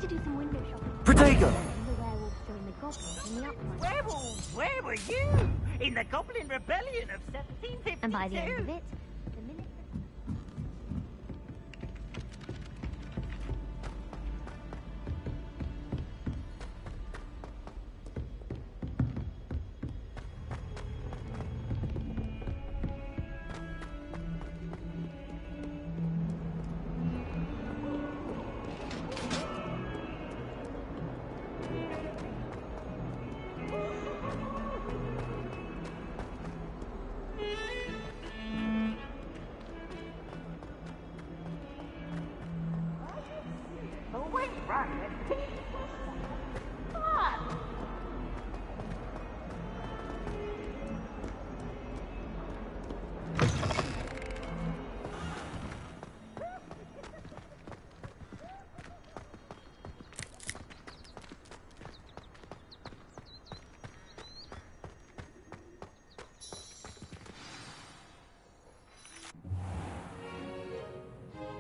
to do some window shopping. Protego! The werewolves joined the goblins in the uproar. Werewolves, where were you? In the Goblin Rebellion of 1752. And by the end of it, the minute...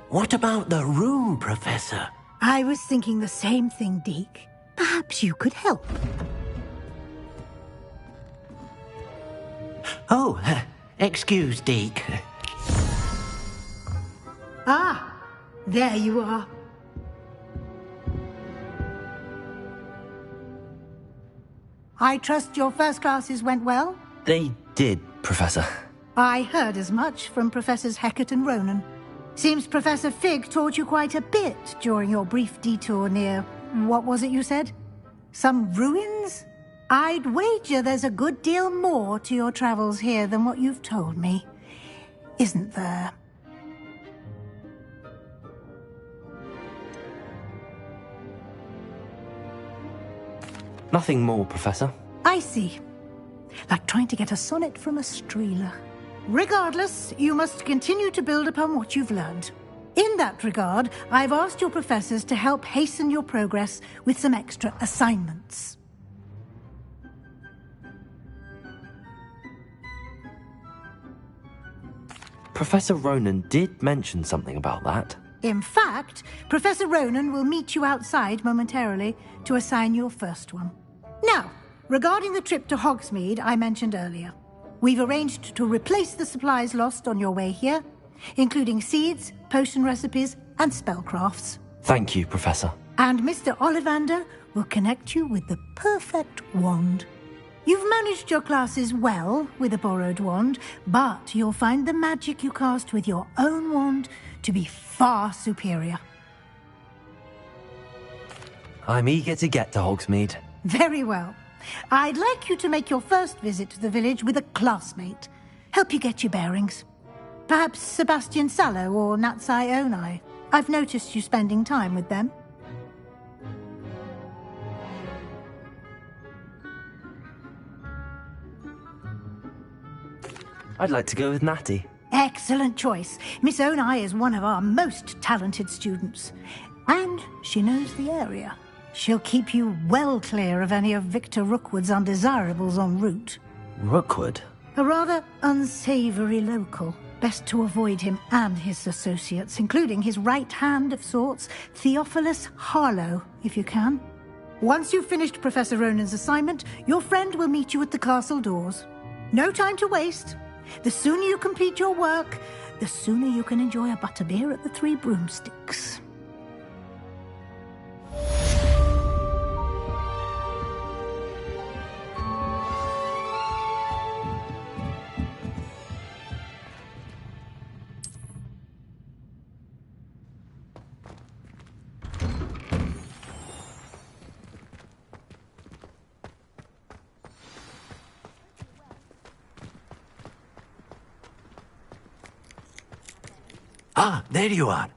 What about the room, Professor? I was thinking the same thing, Deke. Perhaps you could help. Oh, excuse, Deke. Ah, there you are. I trust your first classes went well? They did, Professor. I heard as much from Professors Hecat and Ronan. Seems Professor Fig taught you quite a bit during your brief detour near... what was it you said? Some ruins? I'd wager there's a good deal more to your travels here than what you've told me. Isn't there? Nothing more, Professor. I see. Like trying to get a sonnet from a streeler. Regardless, you must continue to build upon what you've learned. In that regard, I've asked your professors to help hasten your progress with some extra assignments. Professor Ronan did mention something about that. In fact, Professor Ronan will meet you outside momentarily to assign your first one. Now, regarding the trip to Hogsmeade I mentioned earlier, we've arranged to replace the supplies lost on your way here, including seeds, potion recipes, and spellcrafts. Thank you, Professor. And Mr. Ollivander will connect you with the perfect wand. You've managed your classes well with a borrowed wand, but you'll find the magic you cast with your own wand to be far superior. I'm eager to get to Hogsmeade. Very well. I'd like you to make your first visit to the village with a classmate. Help you get your bearings. Perhaps Sebastian Sallow or Natsai Onai. I've noticed you spending time with them. I'd like to go with Natty. Excellent choice. Miss Onai is one of our most talented students. And she knows the area. She'll keep you well clear of any of Victor Rookwood's undesirables en route. Rookwood? A rather unsavory local. Best to avoid him and his associates, including his right hand of sorts, Theophilus Harlow, if you can. Once you've finished Professor Ronan's assignment, your friend will meet you at the castle doors. No time to waste. The sooner you complete your work, the sooner you can enjoy a butterbeer at the Three Broomsticks. Ah, there you are.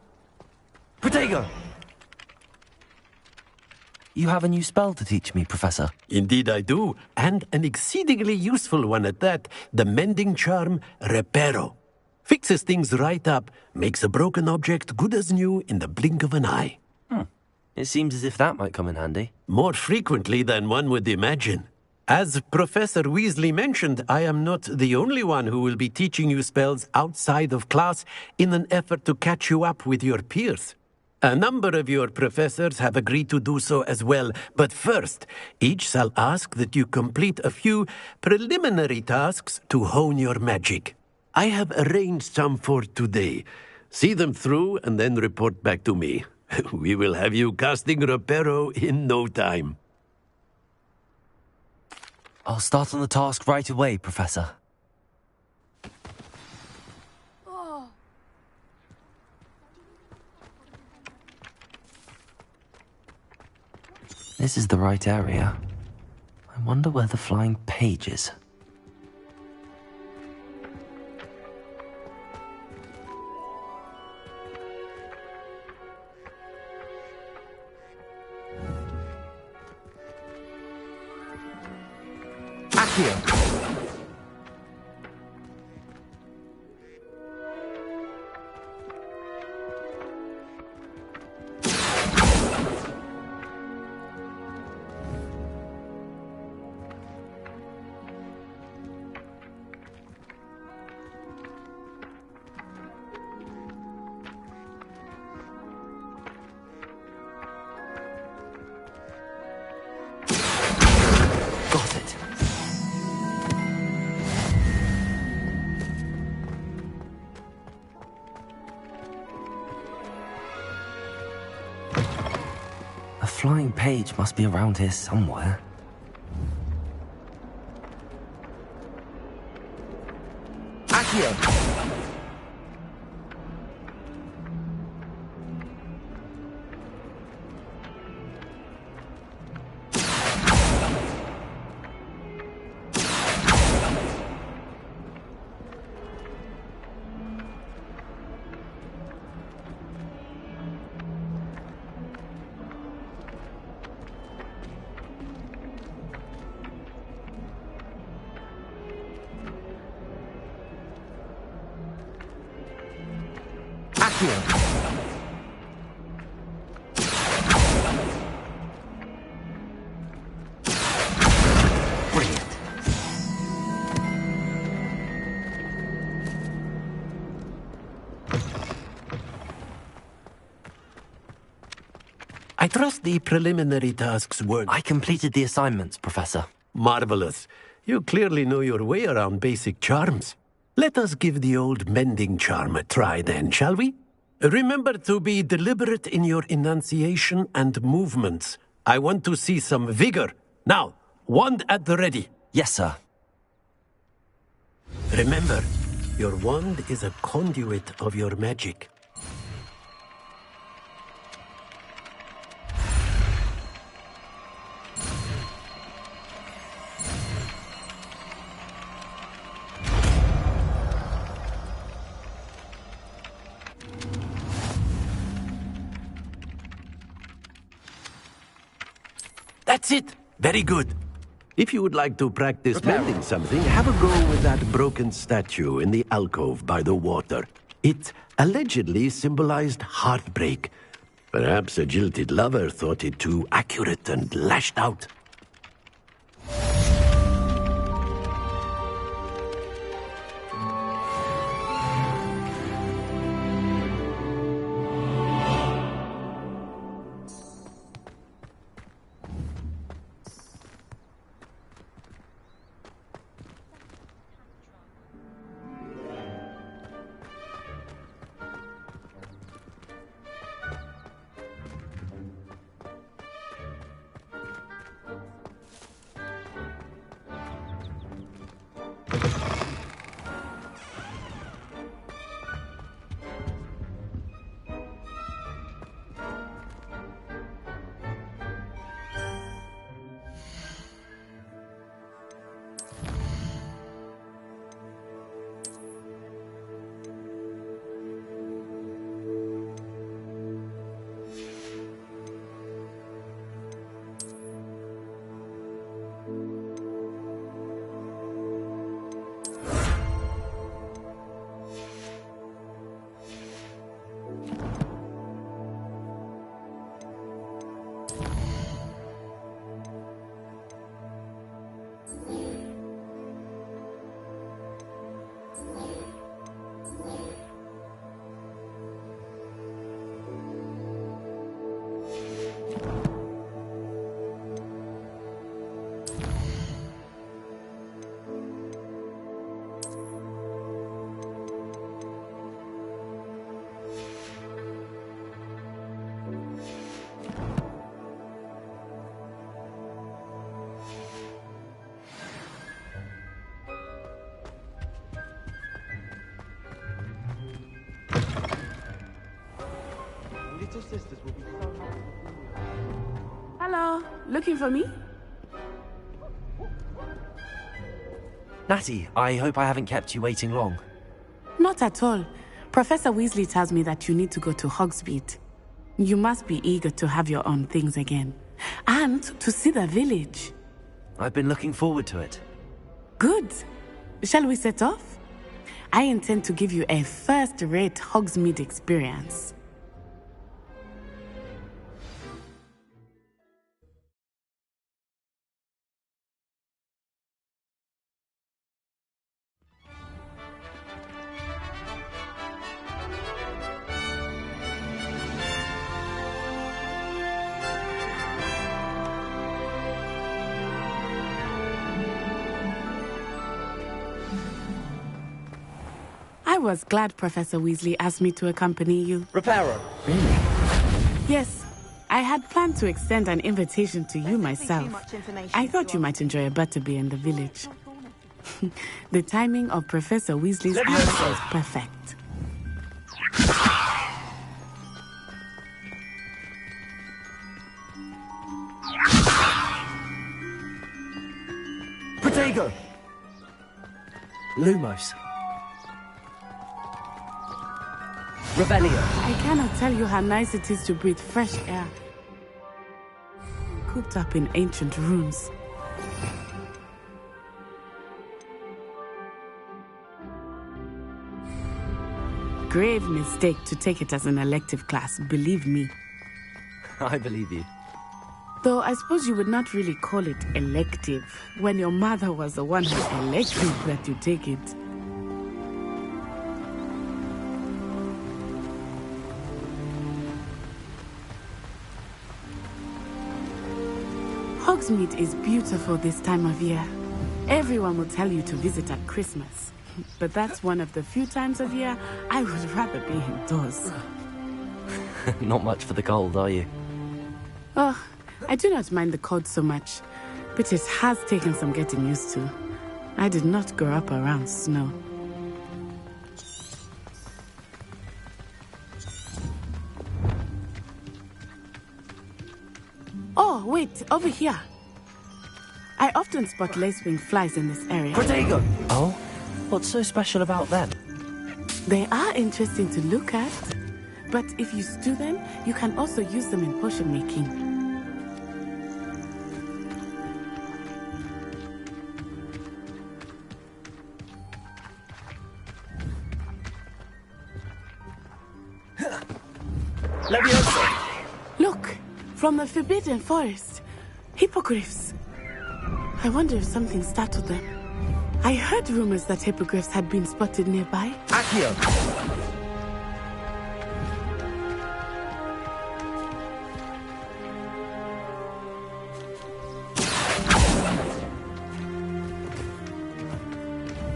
Protego! You have a new spell to teach me, Professor. Indeed I do, and an exceedingly useful one at that. The mending charm, Reparo. Fixes things right up, makes a broken object good as new in the blink of an eye. It seems as if that might come in handy. More frequently than one would imagine. As Professor Weasley mentioned, I am not the only one who will be teaching you spells outside of class in an effort to catch you up with your peers. A number of your professors have agreed to do so as well, but first, each shall ask that you complete a few preliminary tasks to hone your magic. I have arranged some for today. See them through and then report back to me. We will have you casting Reparo in no time. I'll start on the task right away, Professor. This is the right area. I wonder where the flying page is. Accio! A flying page must be around here somewhere. Accio! I trust the preliminary tasks were... I completed the assignments, Professor. Marvelous. You clearly know your way around basic charms. Let us give the old mending charm a try then, shall we? Remember to be deliberate in your enunciation and movements. I want to see some vigor. Now, wand at the ready. Yes, sir. Remember, your wand is a conduit of your magic. That's it. Very good. If you would like to practice mending something, have a go with that broken statue in the alcove by the water. It allegedly symbolized heartbreak. Perhaps a jilted lover thought it too accurate and lashed out. little sisters will be so happy. Hello, looking for me? Natty, I hope I haven't kept you waiting long. Not at all. Professor Weasley tells me that you need to go to Hogsmeade. You must be eager to have your own things again. And to see the village. I've been looking forward to it. Good. Shall we set off? I intend to give you a first-rate Hogsmeade experience. I was glad Professor Weasley asked me to accompany you. Reparo. Really? Yes. I had planned to extend an invitation to you myself. I thought you might enjoy a butterbeer in the village. The timing of Professor Weasley's answer is perfect. Protego! Lumos. Revelio. I cannot tell you how nice it is to breathe fresh air. Cooped up in ancient rooms. Grave mistake to take it as an elective class, believe me. I believe you. Though I suppose you would not really call it elective when your mother was the one who elected that you take it. Hogsmeade is beautiful this time of year. Everyone will tell you to visit at Christmas. But that's one of the few times of year I would rather be indoors. Not much for the cold, are you? Oh, I do not mind the cold so much, but it has taken some getting used to. I did not grow up around snow. Oh, wait, over here. I often spot lacewing flies in this area. Protego! Oh? What's so special about them? They are interesting to look at, but if you stew them, you can also use them in potion making. Leviosa! Look, from the Forbidden Forest. Hippogriffs. I wonder if something startled them. I heard rumors that hippogriffs had been spotted nearby. Accio!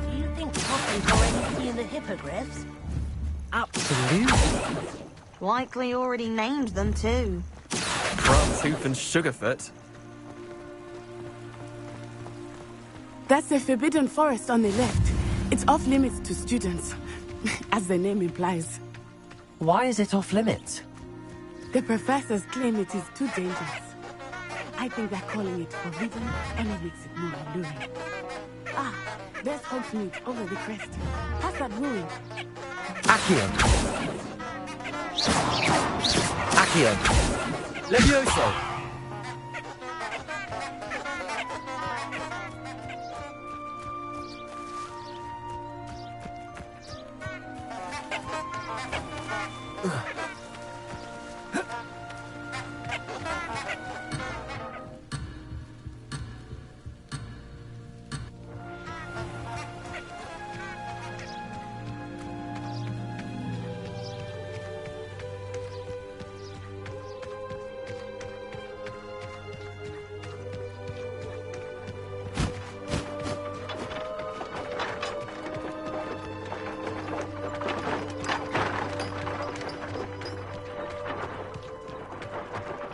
Do you think Poppy's already seen the hippogriffs? Absolutely. Likely already named them too. Frogtooth and Sugarfoot. That's the Forbidden Forest on the left. It's off limits to students, as the name implies. Why is it off limits? The professors claim it is too dangerous. I think that calling it forbidden only makes it more alluring. Ah, there's Hogsmeade over the crest. Pass that ruin. Accio! Accio! Levioso!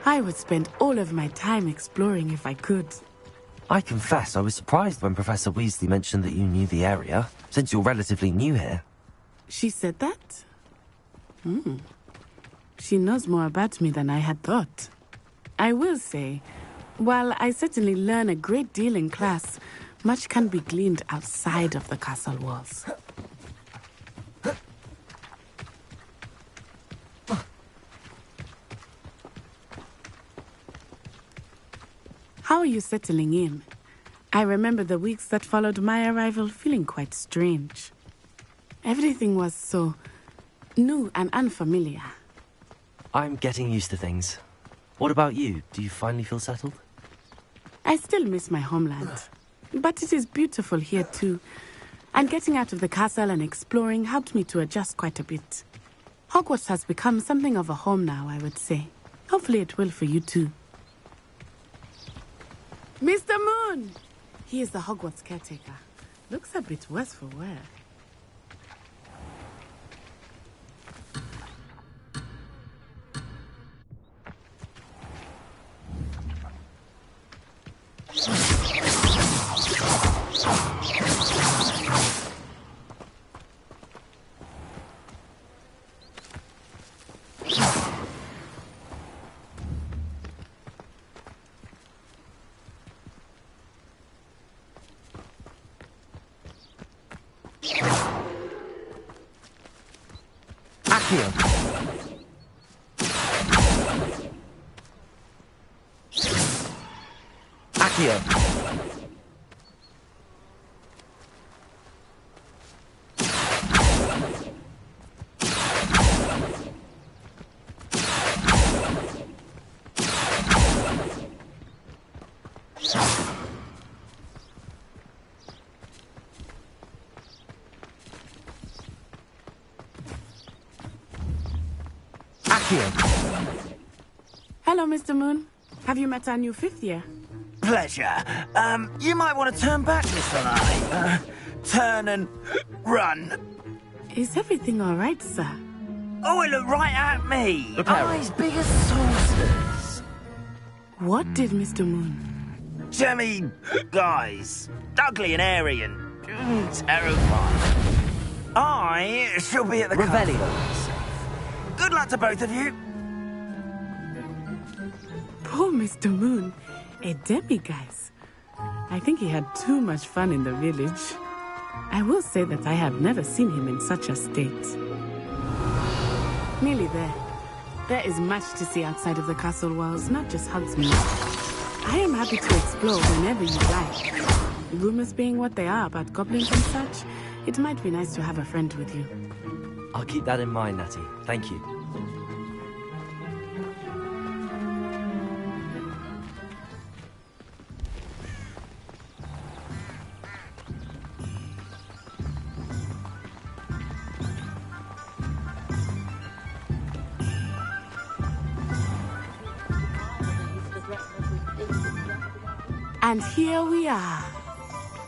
I would spend all of my time exploring if I could. I confess I was surprised when Professor Weasley mentioned that you knew the area, since you're relatively new here. She said that? She knows more about me than I had thought. I will say, while I certainly learn a great deal in class, much can be gleaned outside of the castle walls. How are you settling in? I remember the weeks that followed my arrival feeling quite strange. Everything was so new and unfamiliar. I'm getting used to things. What about you? Do you finally feel settled? I still miss my homeland, but it is beautiful here too. And getting out of the castle and exploring helped me to adjust quite a bit. Hogwarts has become something of a home now, I would say. Hopefully it will for you too. Mr. Moon! He is the Hogwarts caretaker. Looks a bit worse for wear. Accio. Hello, Mr. Moon. Have you met our new fifth year? Pleasure. You might want to turn back, Miss Eye. Turn and run. Is everything all right, sir? Oh, it looked right at me. Repair it. Eyes big as saucers. What did Mr. Moon? Jemmy, guys. Ugly and airy and terrifying. I shall be at the Revelio. castle. Good luck to both of you. Poor Mr. Moon. A demi-guise. I think he had too much fun in the village. I will say that I have never seen him in such a state. Nearly there. There is much to see outside of the castle walls, not just Hogsmeade. I am happy to explore whenever you like. Rumors being what they are about goblins and such, it might be nice to have a friend with you. I'll keep that in mind, Natty. Thank you. And here we are.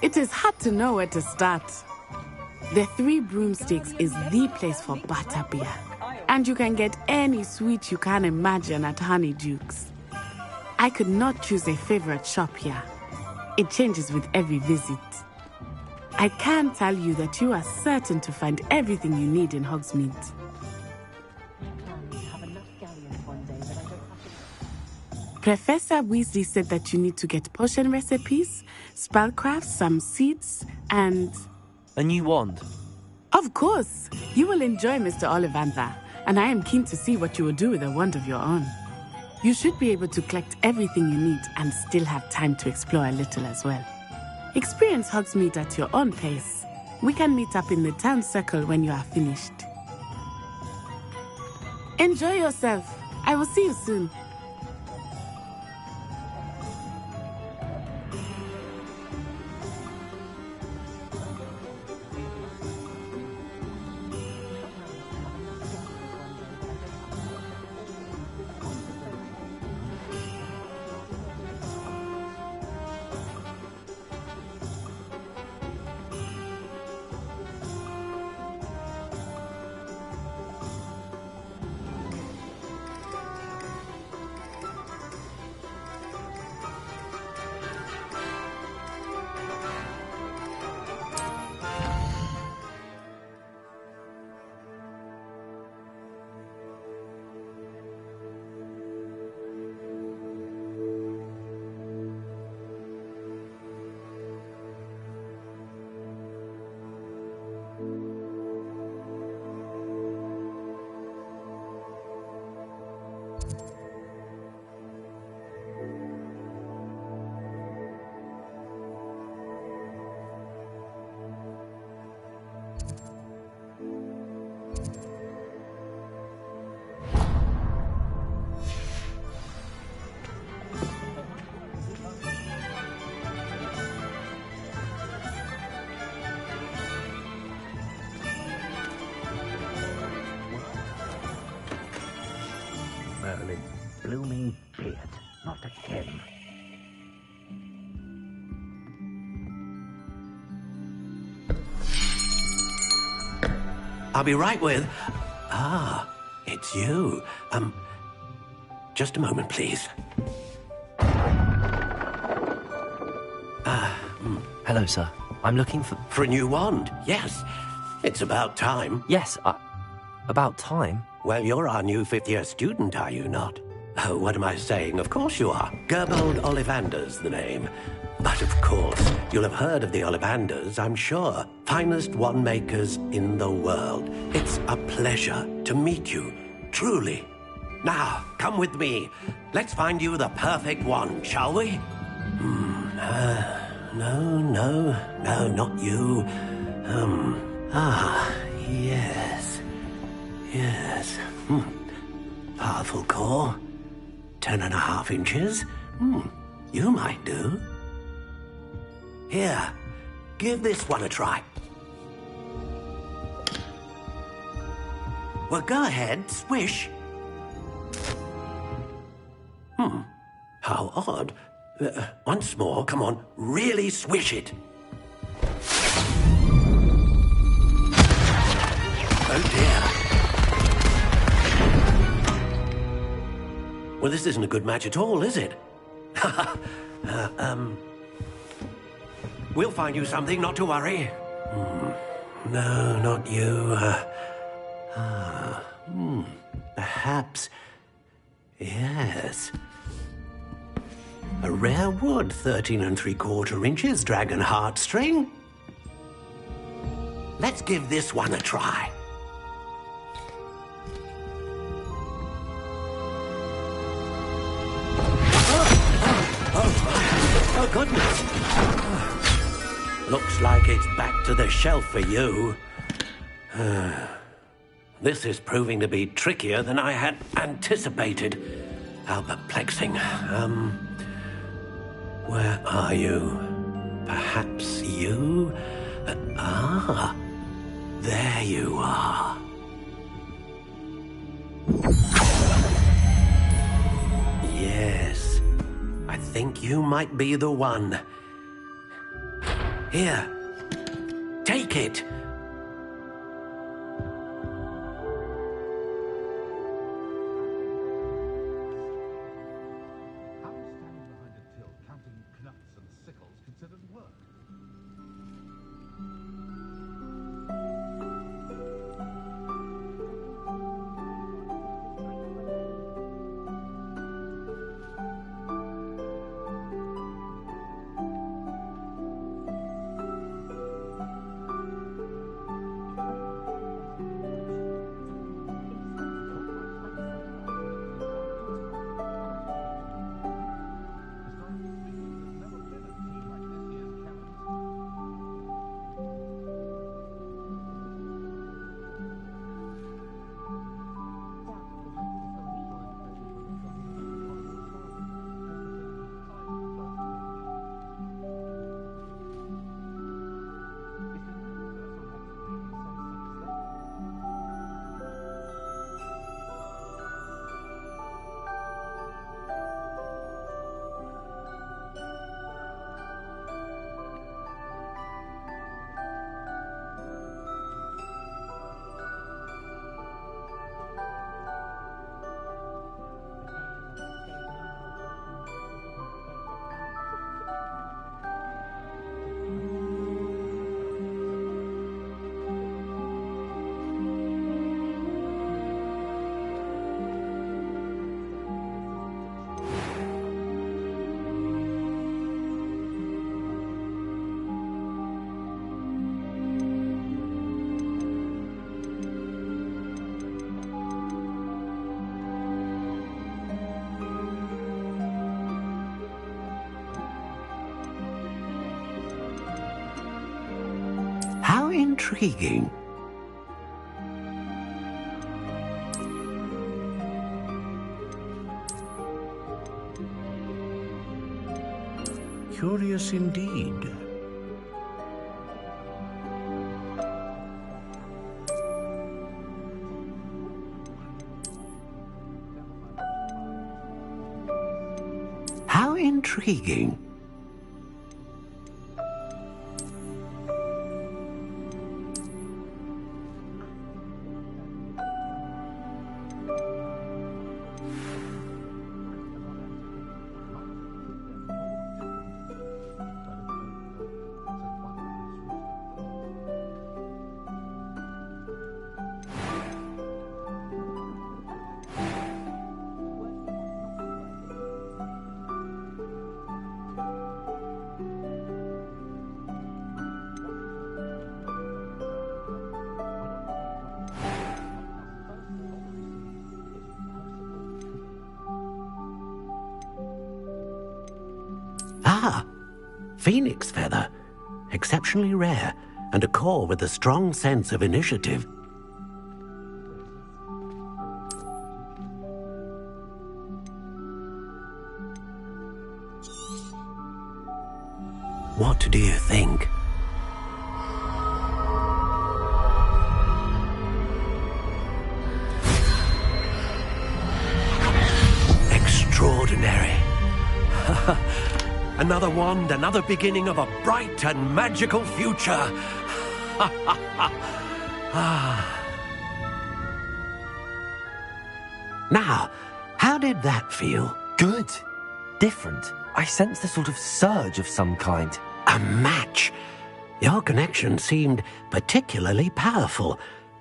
It is hard to know where to start. The Three Broomsticks is the place for butterbeer. And you can get any sweet you can imagine at Honeydukes. I could not choose a favorite shop here. It changes with every visit. I can tell you that you are certain to find everything you need in Hogsmeade. Professor Weasley said that you need to get potion recipes, spellcrafts, some seeds, and... A new wand? Of course! You will enjoy Mr. Ollivander, and I am keen to see what you will do with a wand of your own. You should be able to collect everything you need and still have time to explore a little as well. Experience Hogsmeade at your own pace. We can meet up in the town circle when you are finished. Enjoy yourself. I will see you soon. Merlin's blooming beard. Not again. I'll be right with... Ah, it's you. Just a moment, please. Hello, sir. I'm looking for... For a new wand, yes. It's about time. Yes, about time? Well, you're our new fifth-year student, are you not? Oh, what am I saying? Of course you are. Gerbold Ollivander's the name. But of course, you'll have heard of the Ollivanders, I'm sure. Finest wand makers in the world. It's a pleasure to meet you, truly. Now, come with me. Let's find you the perfect wand, shall we? No, not you. Yes. Powerful core. 10.5 inches. You might do. Here, give this one a try. Well, go ahead, swish. How odd. Once more, come on, really swish it. Oh dear. Well, this isn't a good match at all, is it? We'll find you something, not to worry. No, not you. Perhaps... Yes. A rare wood, 13 3/4 inches, dragon heartstring. Let's give this one a try. Oh, goodness. Looks like it's back to the shelf for you. This is proving to be trickier than I had anticipated. How perplexing. Where are you? Perhaps you? There you are. Yes, I think you might be the one. Here, take it. How intriguing. Curious indeed. How intriguing. Ah, phoenix feather. Exceptionally rare, and a core with a strong sense of initiative. What do you think? Extraordinary. Another wand, another beginning of a bright and magical future. Now, how did that feel? Good. Different. I sensed a sort of surge of some kind. A match. Your connection seemed particularly powerful.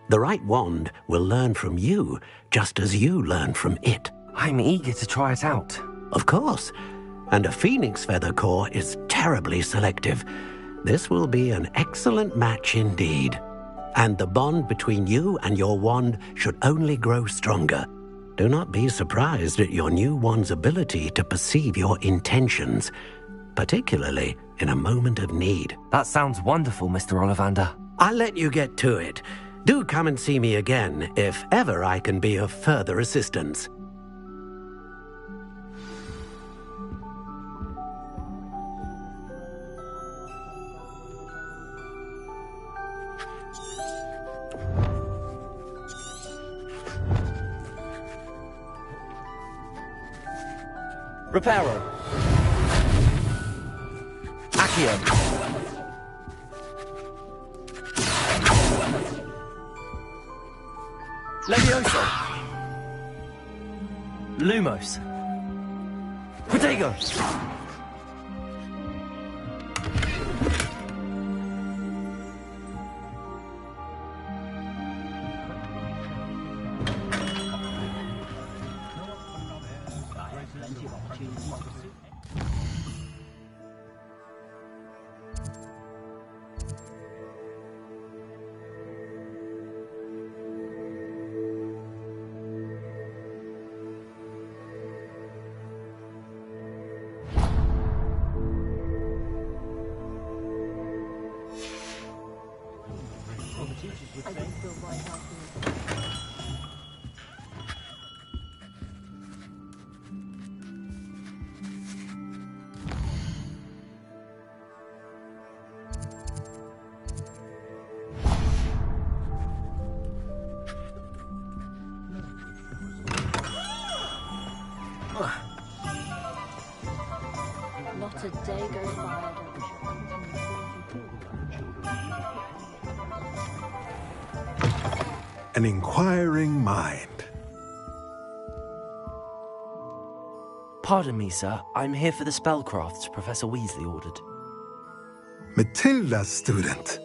The right wand will learn from you, just as you learn from it. I'm eager to try it out. Of course. And a phoenix feather core is terribly selective. This will be an excellent match indeed. And the bond between you and your wand should only grow stronger. Do not be surprised at your new wand's ability to perceive your intentions, particularly in a moment of need. That sounds wonderful, Mr. Ollivander. I'll let you get to it. Do come and see me again if ever I can be of further assistance. Reparo. Accio. Levioso. Lumos. Protego. Not a day goes by. An inquiring mind. Pardon me, sir. I'm here for the spellcrafts Professor Weasley ordered. Matilda's student.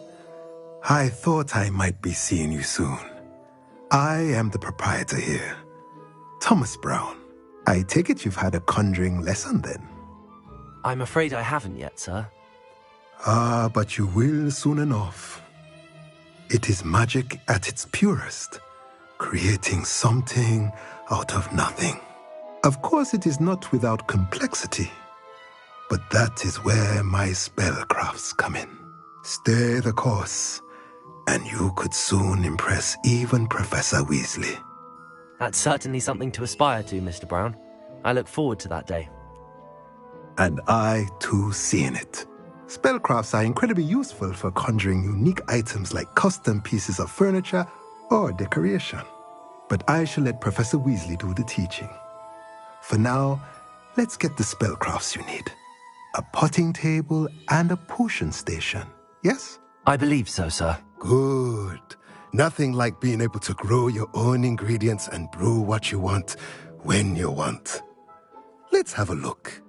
I thought I might be seeing you soon. I am the proprietor here, Thomas Brown. I take it you've had a conjuring lesson then? I'm afraid I haven't yet, sir. Ah, but you will soon enough. It is magic at its purest, creating something out of nothing. Of course, it is not without complexity, but that is where my spellcrafts come in. Stay the course, and you could soon impress even Professor Weasley. That's certainly something to aspire to, Mr. Brown. I look forward to that day. And I, too, seeing it. Spellcrafts are incredibly useful for conjuring unique items like custom pieces of furniture or decoration. But I shall let Professor Weasley do the teaching. For now, let's get the spellcrafts you need. A potting table and a potion station, yes? I believe so, sir. Good. Nothing like being able to grow your own ingredients and brew what you want when you want. Let's have a look.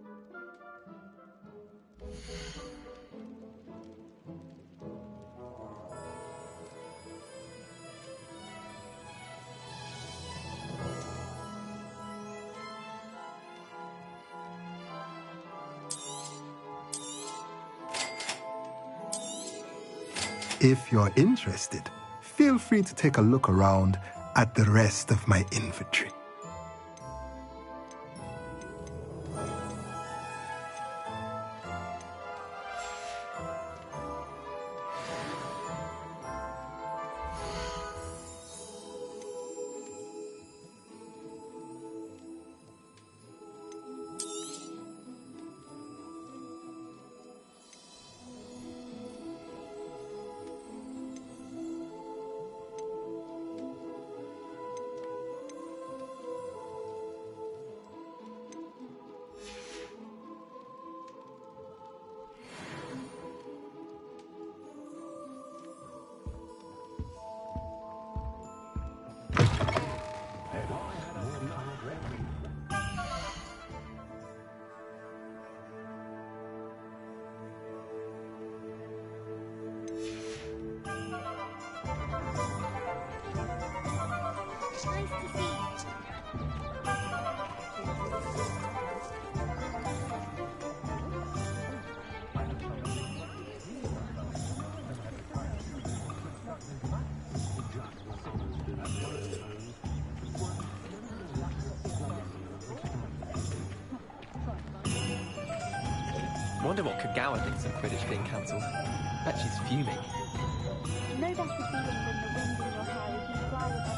If you're interested, feel free to take a look around at the rest of my inventory. Wonder what Kagawa thinks of Quidditch being cancelled. Bet she's fuming. No better feeling than the wind in your hair as you fly above.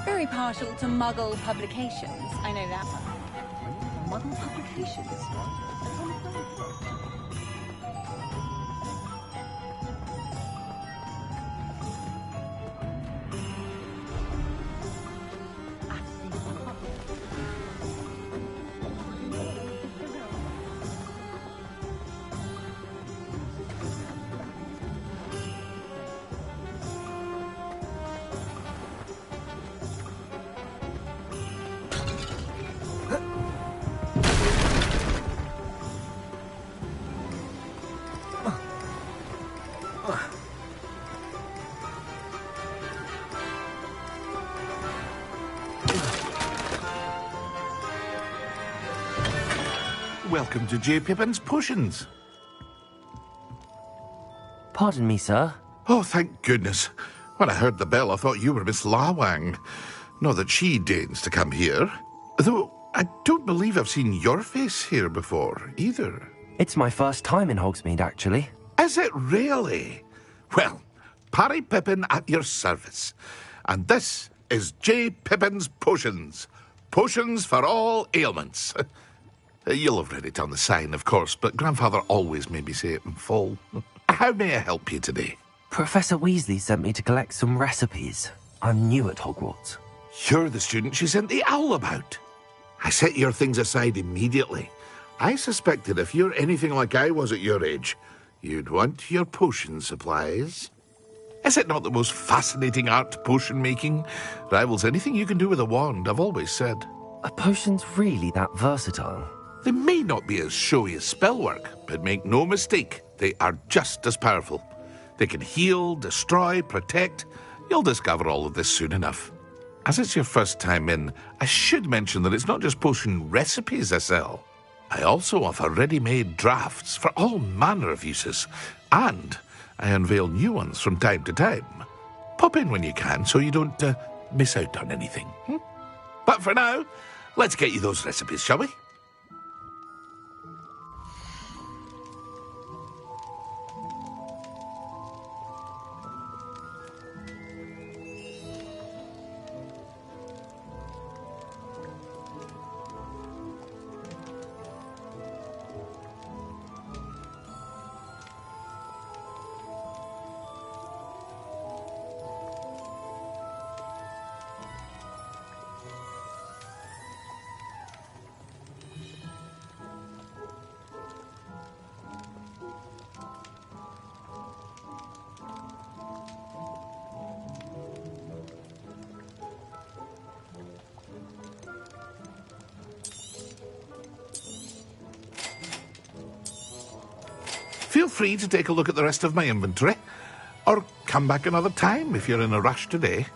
Very partial to Muggle publications, I know that one. Muggle publications? Welcome to J. Pippin's Potions. Pardon me, sir. Oh, thank goodness. When I heard the bell, I thought you were Miss Lawang. Not that she deigns to come here. Though I don't believe I've seen your face here before, either. It's my first time in Hogsmeade, actually. Is it really? Well, Parry Pippin at your service. And this is J. Pippin's Potions. Potions for all ailments. You'll have read it on the sign, of course, but Grandfather always made me say it in full. How may I help you today? Professor Weasley sent me to collect some recipes. I'm new at Hogwarts. You're the student she sent the owl about. I set your things aside immediately. I suspected if you're anything like I was at your age, you'd want your potion supplies. Is it not the most fascinating art, potion making? Rivals anything you can do with a wand, I've always said. Are potions really that versatile? They may not be as showy as spellwork, but make no mistake, they are just as powerful. They can heal, destroy, protect. You'll discover all of this soon enough. As it's your first time in, I should mention that it's not just potion recipes I sell. I also offer ready-made drafts for all manner of uses, and I unveil new ones from time to time. Pop in when you can so you don't miss out on anything. But for now, let's get you those recipes, shall we? Feel free to take a look at the rest of my inventory, or come back another time if you're in a rush today.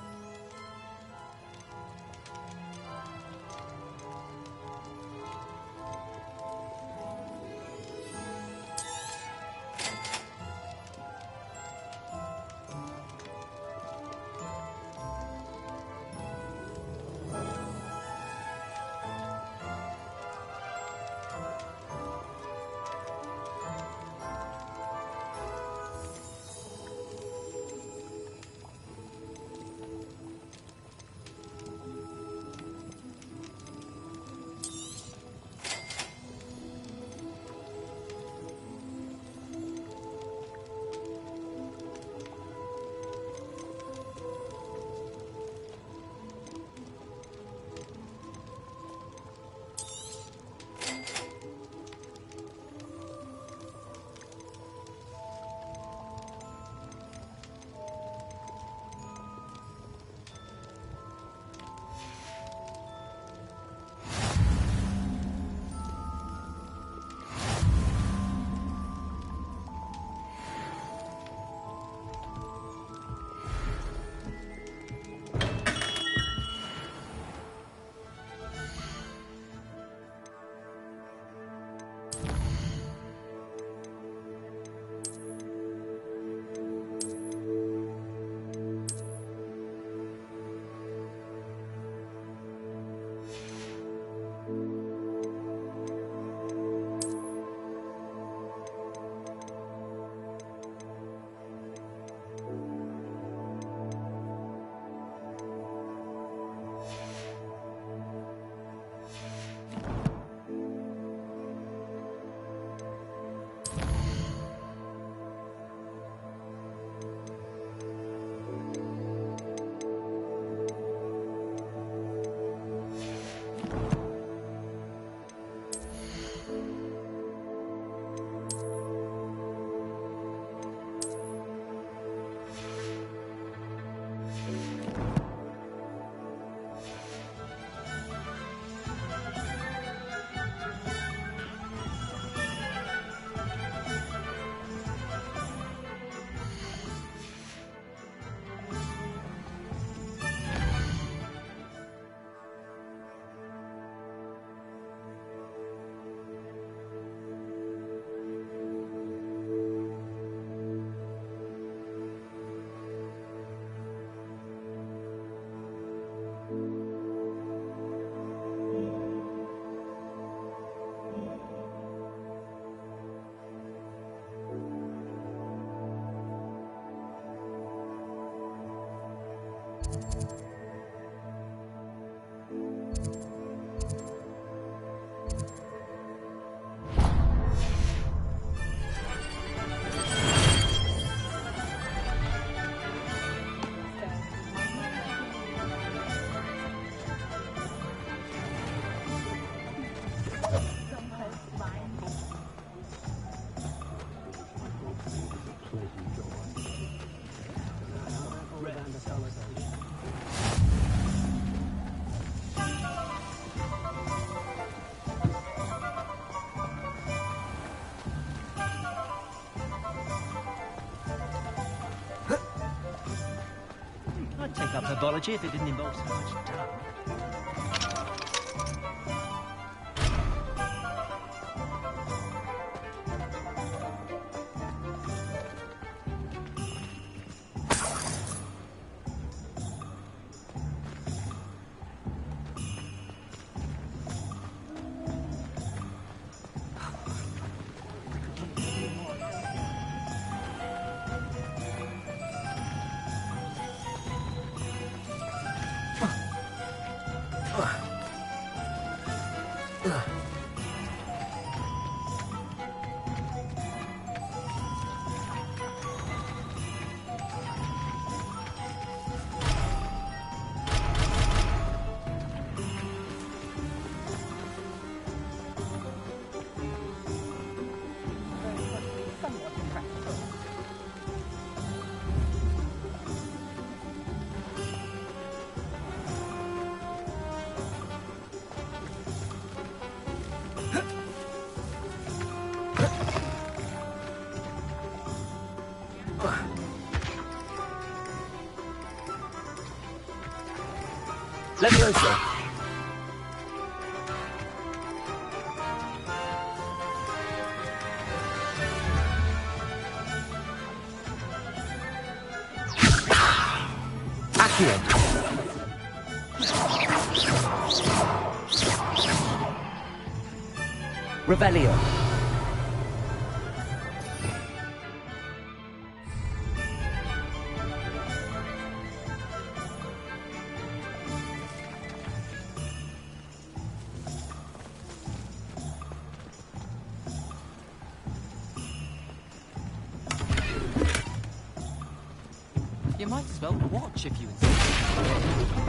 up herbology if it didn't involve so much dung. Leviosa! Accio! Revelio! You might as well watch if you insist.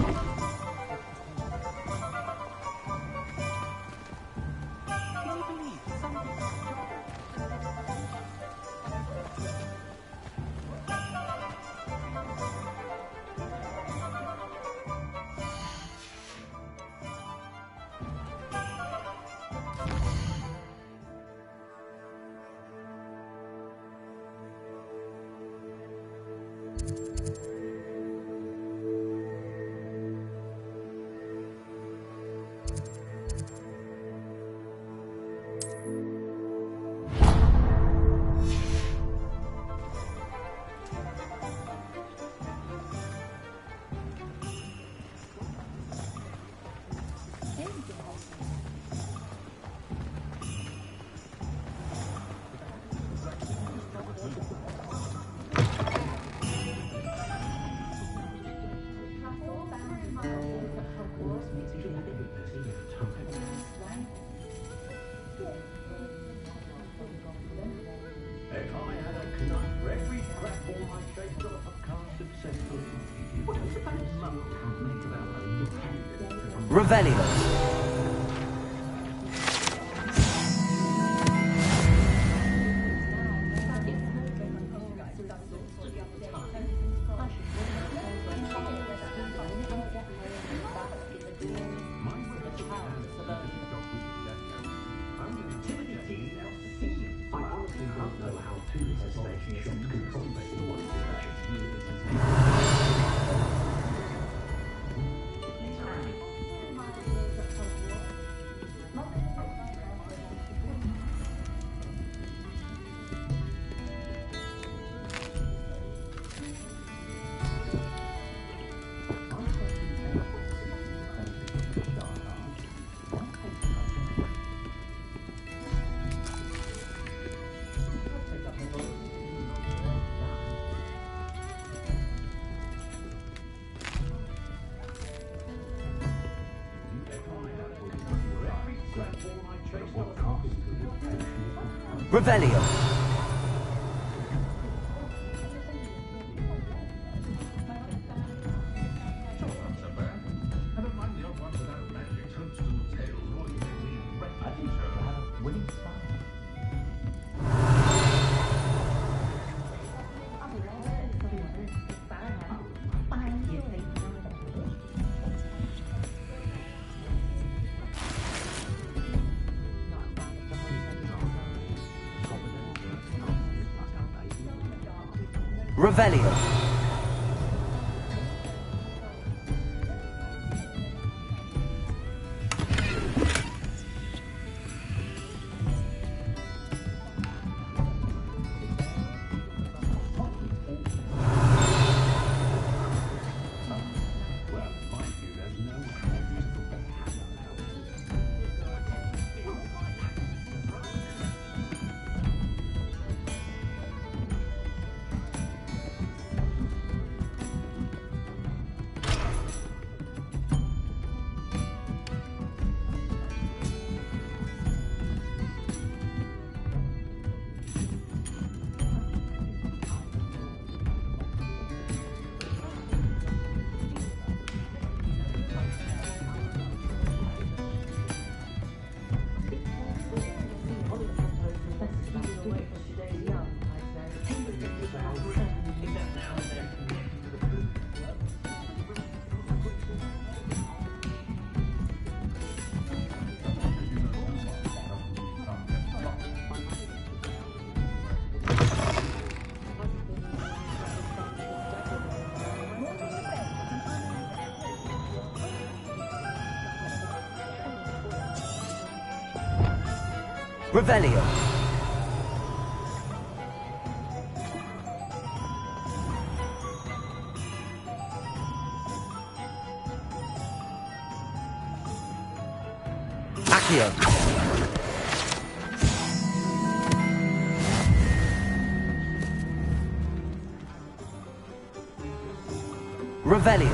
Revelio! Revelio! Revelio! Revelio. Accio. Revelio.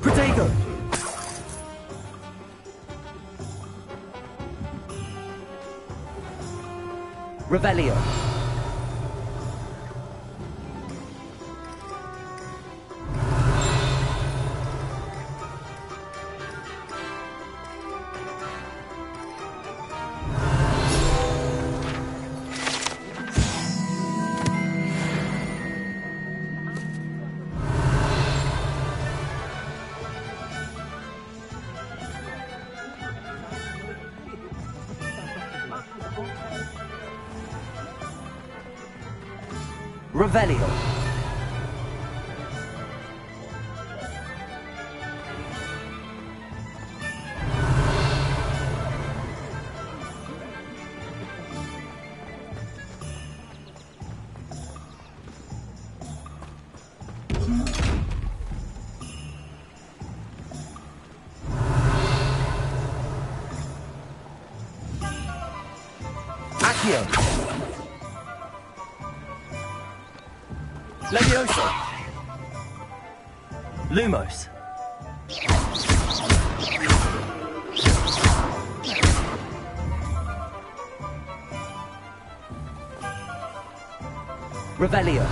Protego. Revelio. Revelio. Accio. Levioso. Lumos. Revelio.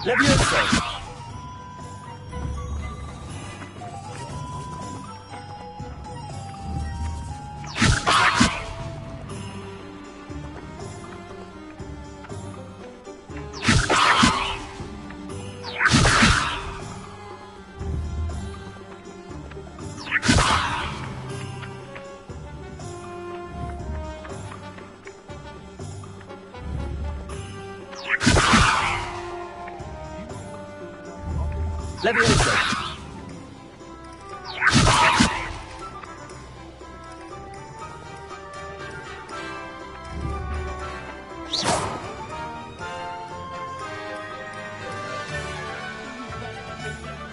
Levioso. Levioso.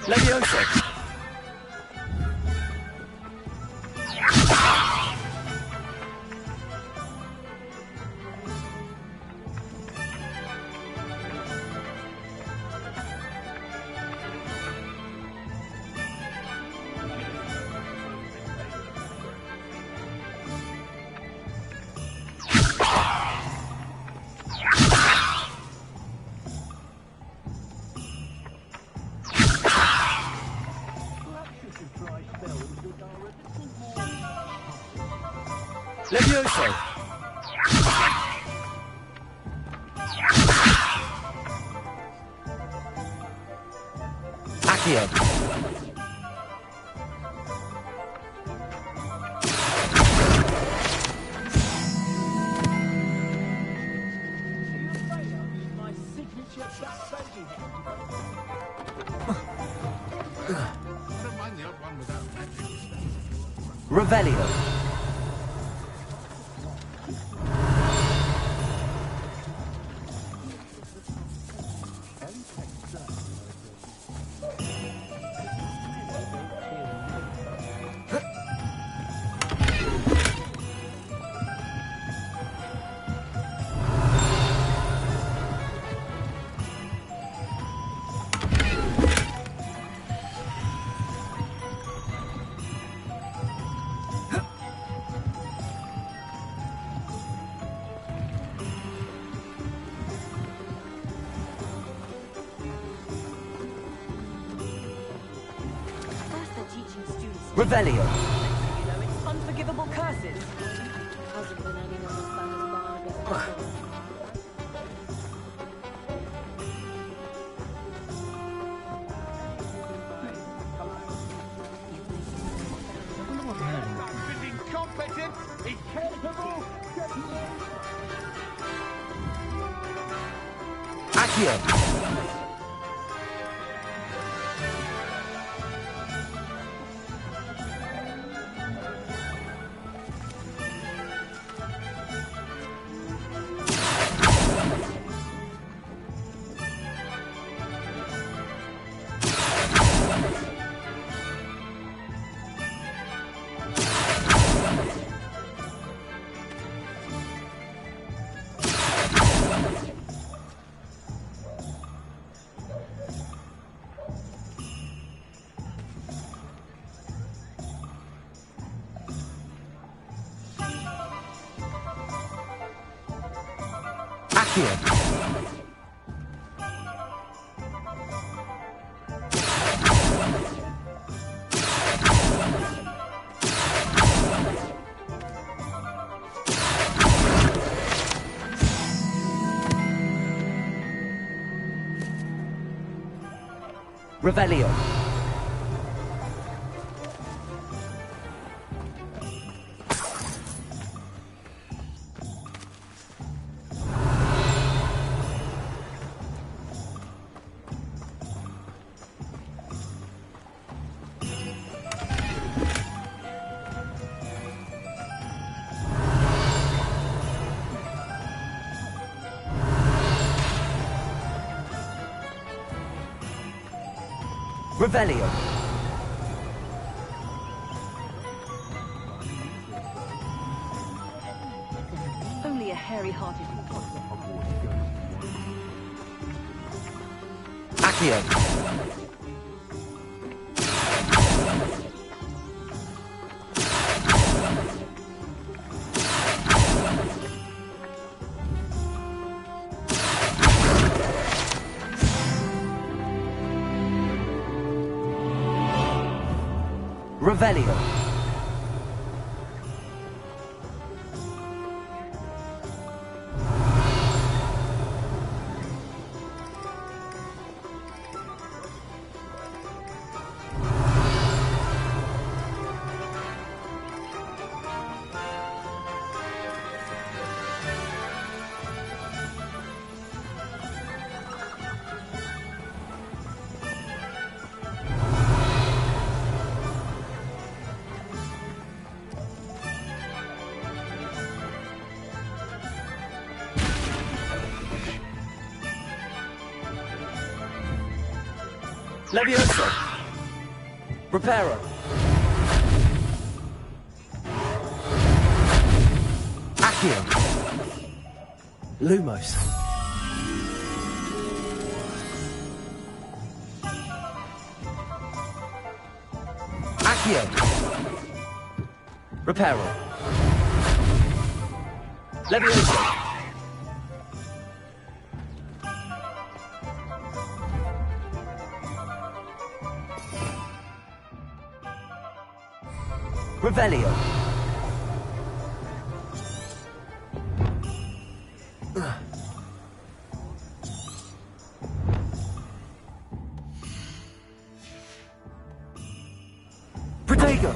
Levioso. Levioso. Accio. Revelio. Revelio. You know, it's unforgivable curses. Hasn't been anyone as bad as Vargas before. Incompetent, incapable. Accio. Revelio. Revelio. Only a hairy-hearted Accio. Revelio. Levioso. Reparo. Accio. Lumos. Accio. Reparo. Levioso. Revelio. Protego.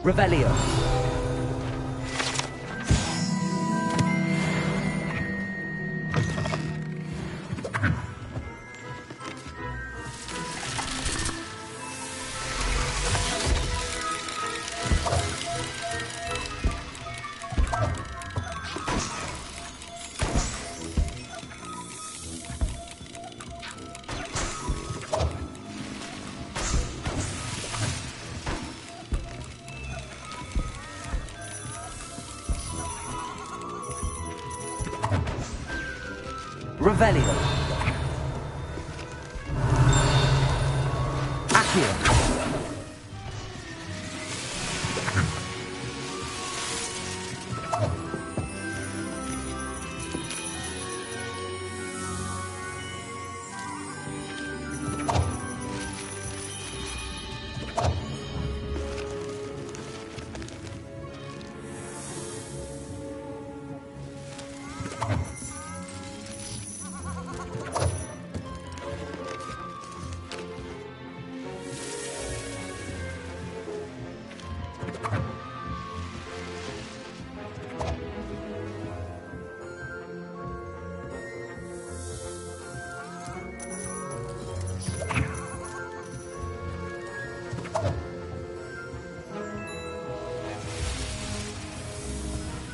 Revelio. Revelio. Accio.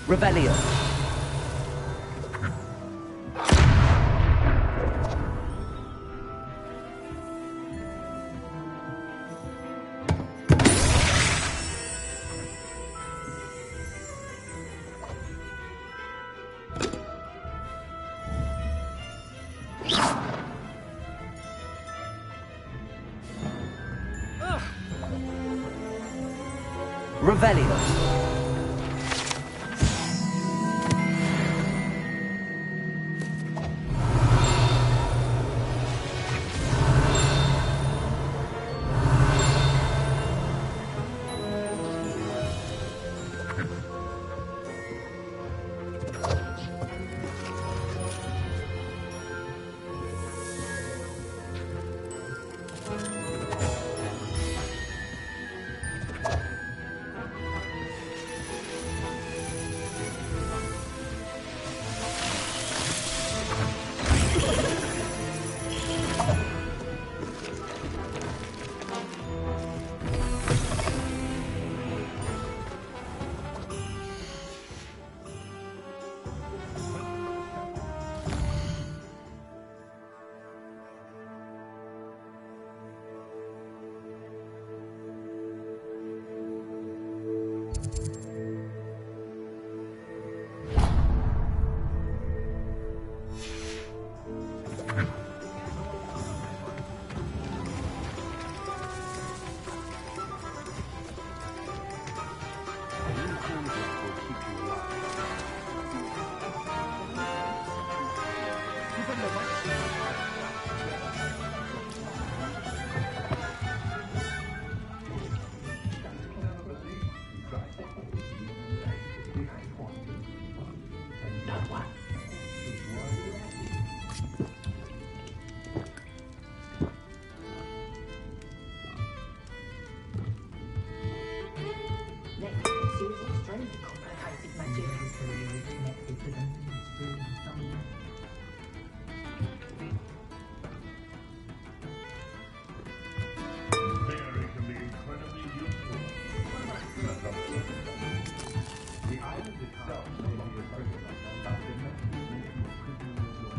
Revelio. Revelio.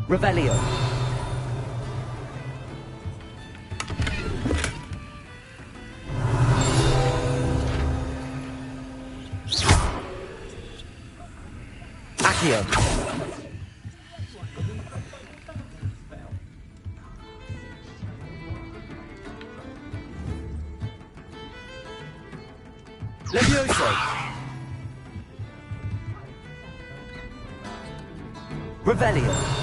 Revelio. Accio. Levioso. Revelio.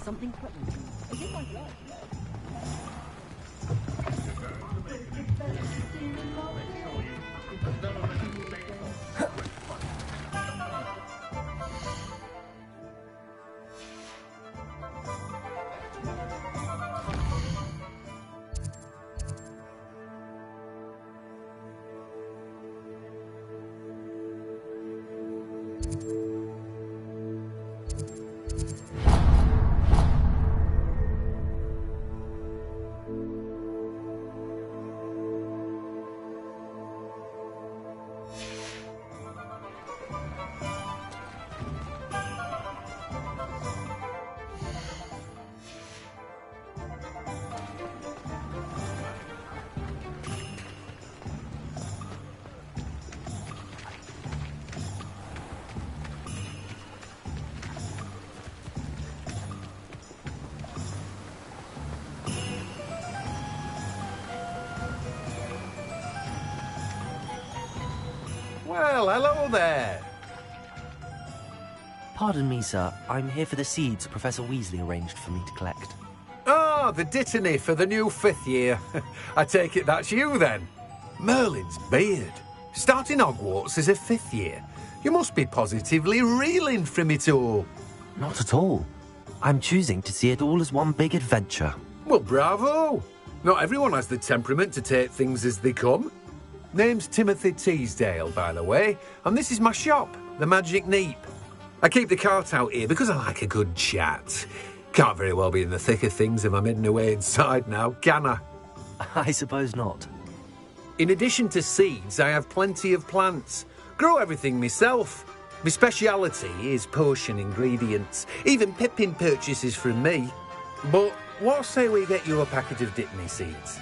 something threatening you. Is it my blood? Well, hello there. Pardon me, sir. I'm here for the seeds Professor Weasley arranged for me to collect. Ah, the dittany for the new 5th year. I take it that's you, then. Merlin's beard. Starting Hogwarts as a 5th year. You must be positively reeling from it all. Not at all. I'm choosing to see it all as one big adventure. Well, bravo. Not everyone has the temperament to take things as they come. Name's Timothy Teasdale, by the way, and this is my shop, the Magic Neep. I keep the cart out here because I like a good chat. Can't very well be in the thick of things if I'm hidden away inside now, can I? I suppose not. In addition to seeds, I have plenty of plants. Grow everything myself. My speciality is potion ingredients. Even Pippin purchases from me. But what say we get you a packet of Dittany seeds?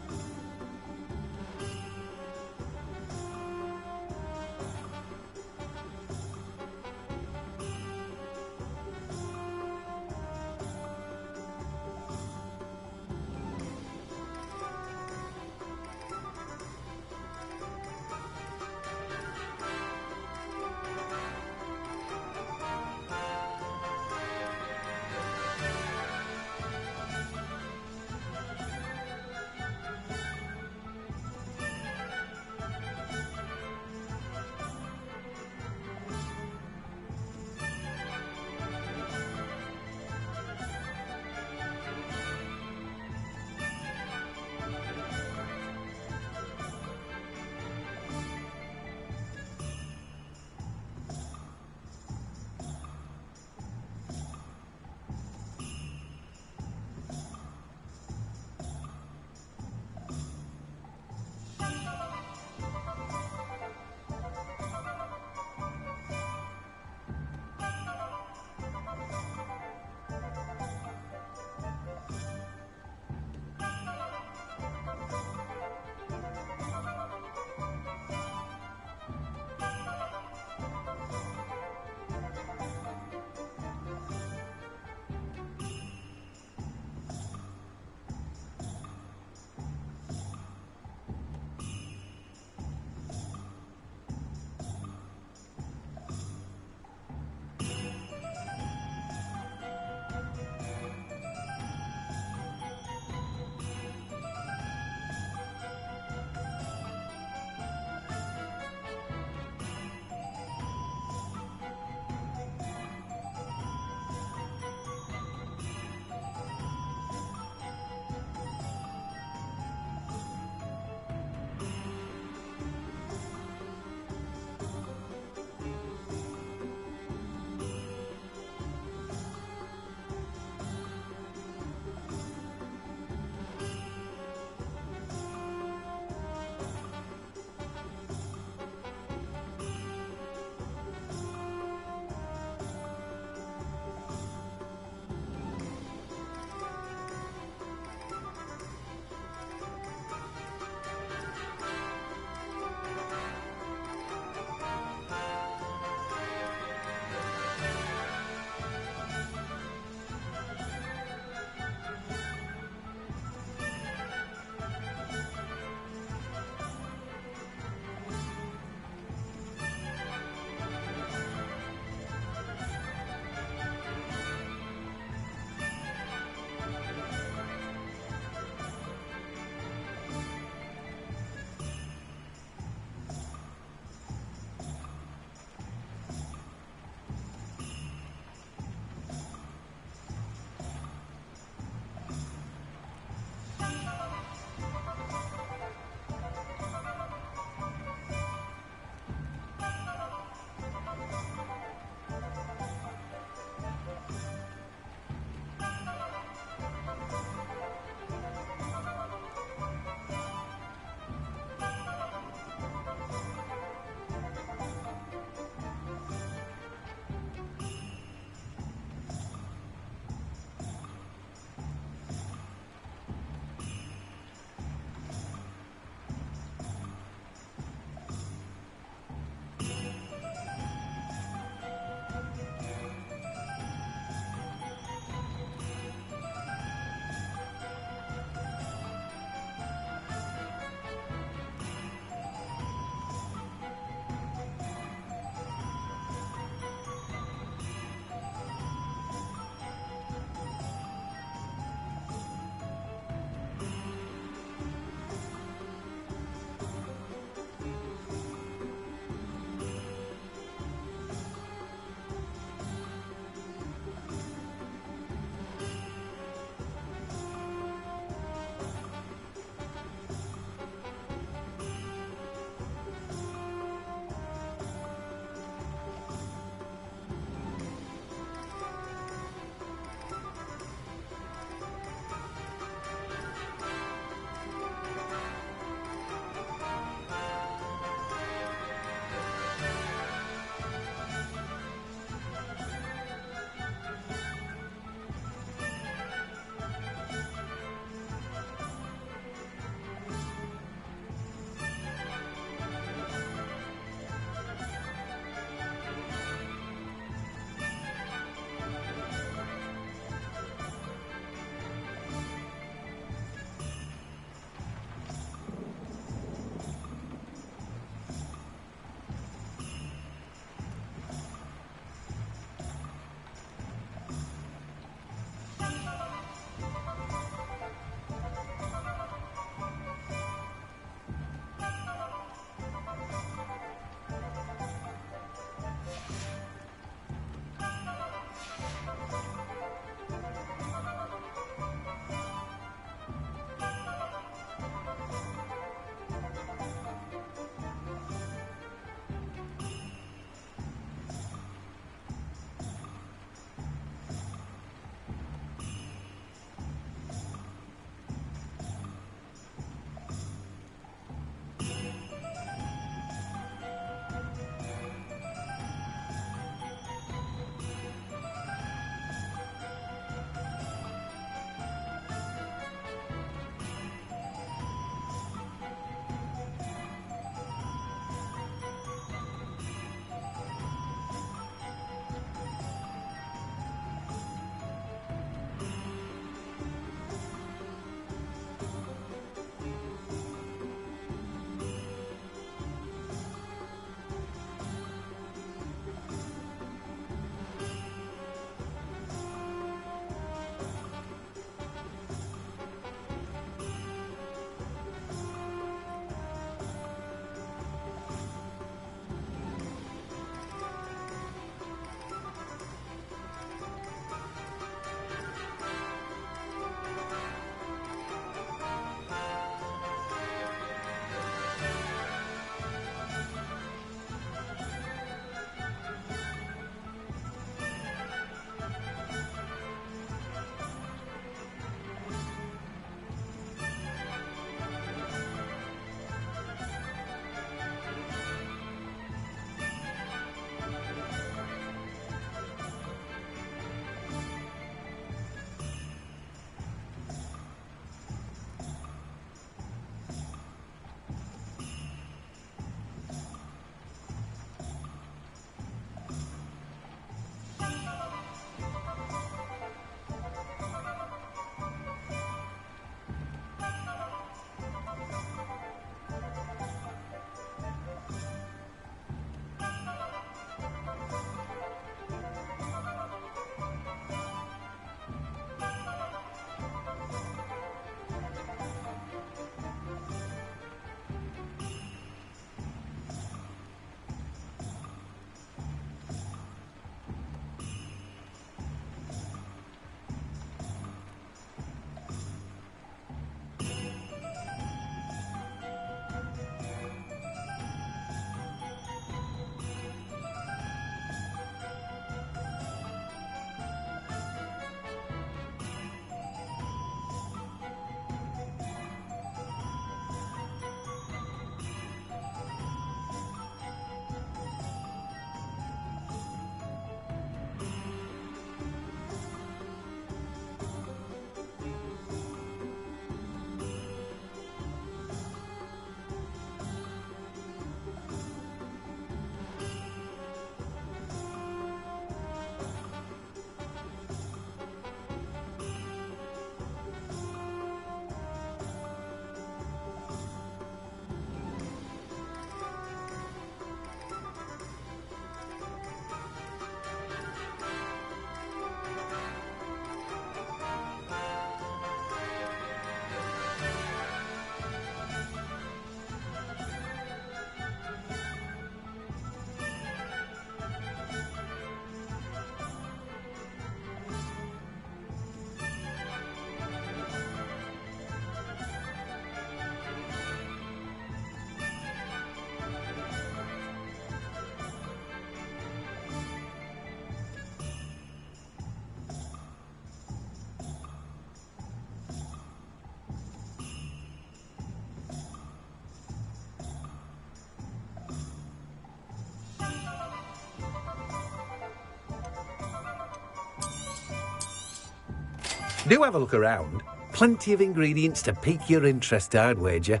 Do have a look around. Plenty of ingredients to pique your interest, I'd wager.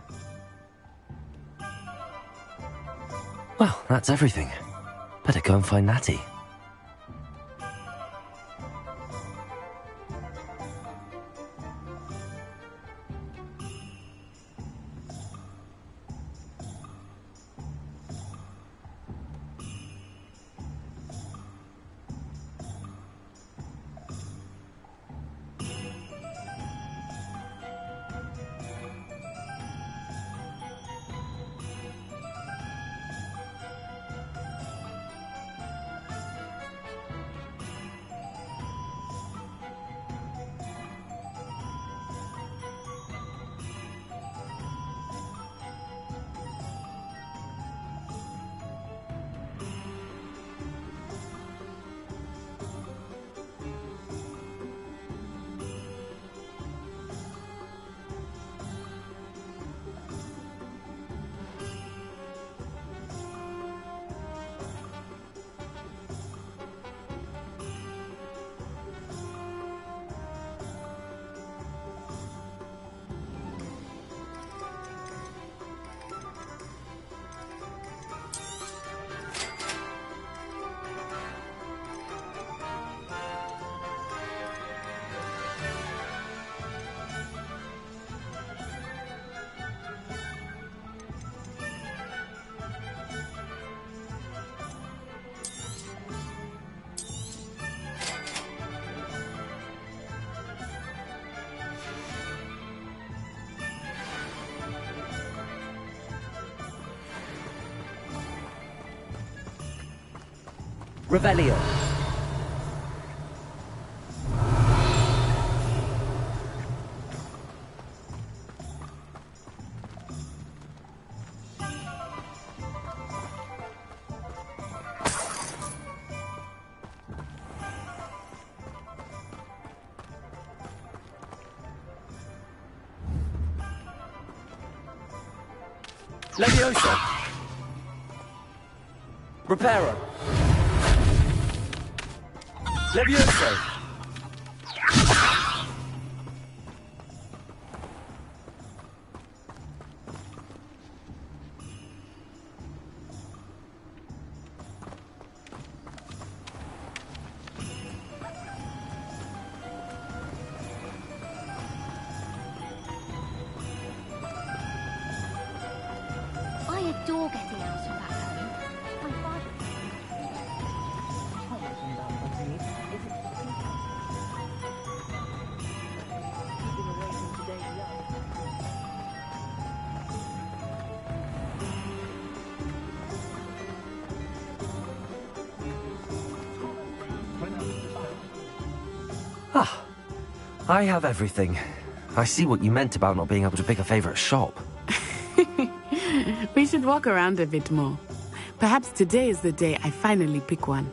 Well, that's everything. Better go and find Natty. Revelio. Levioso. Reparo. Levioso. I adore getting out from back home. My father... Ah, I have everything. I see what you meant about not being able to pick a favourite shop. We should walk around a bit more. Perhaps today is the day I finally pick one.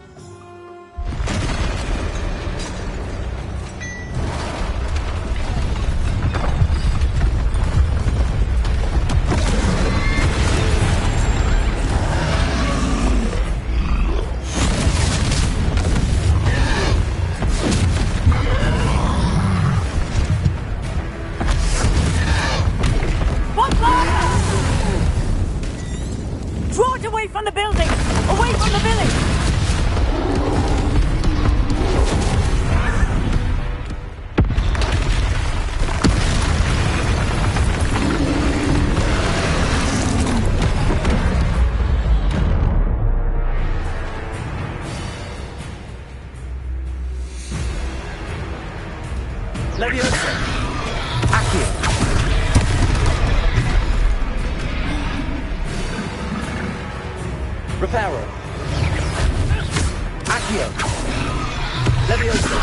Draw it away from the building! Away from the village! Levioso. Accio. Reparo. Accio. Levioso.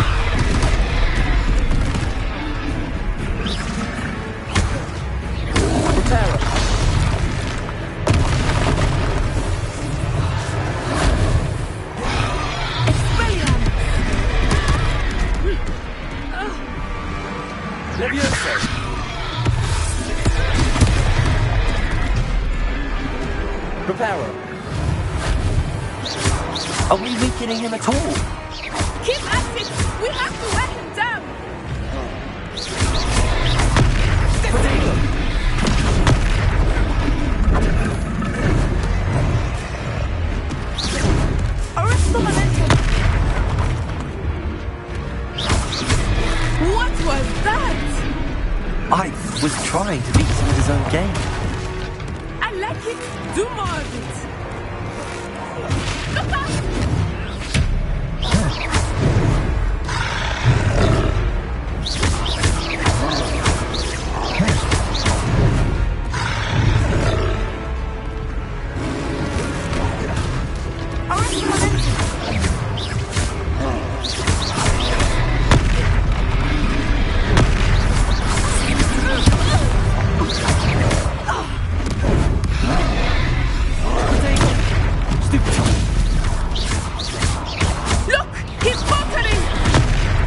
Reparo. Levioso. Reparo. Are we weakening him at all? Keep at it! We have to wear him down! Arrest the momentum! What was that? I was trying to beat him at his own game. I like it. Do more of it. Look out!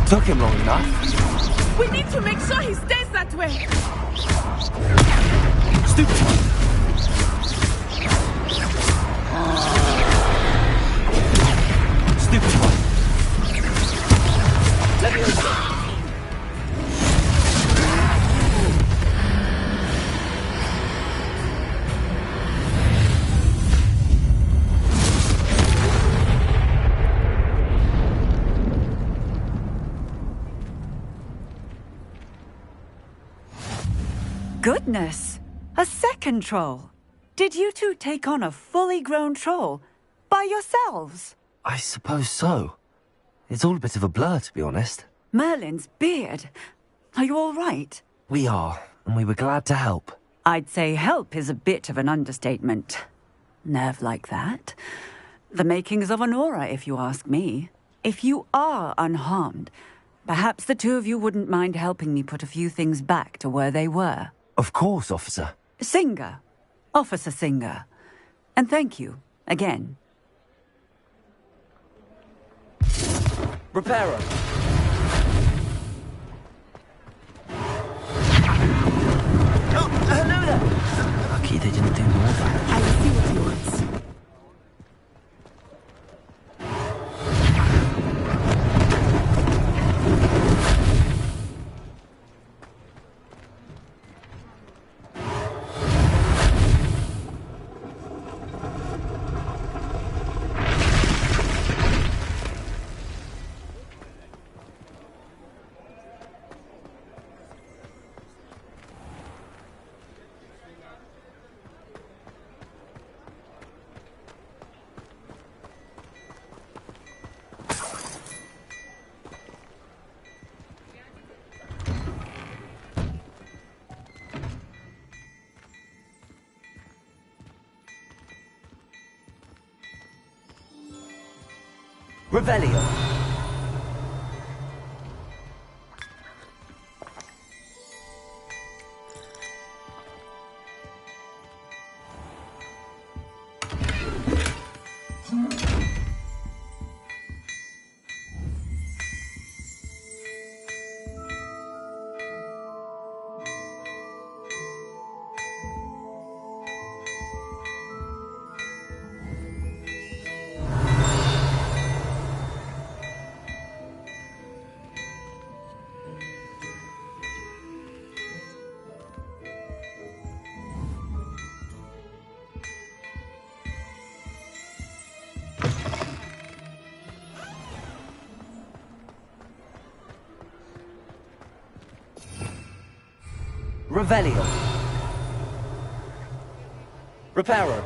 Took him long enough. We need to make sure he stays that way. Stupid. Stupid one. Let me go. Goodness! A second troll! Did you two take on a fully grown troll? By yourselves? I suppose so. It's all a bit of a blur, to be honest. Merlin's beard. Are you all right? We are, and we were glad to help. I'd say help is a bit of an understatement. Nerve like that. The makings of an aura, if you ask me. If you are unharmed, perhaps the two of you wouldn't mind helping me put a few things back to where they were. Of course, officer. Singer. Officer Singer. And thank you, again. Repairer. Oh, hello there. Lucky they didn't do more damage. I will see what he wants. Revelio. Revelio. Repairer.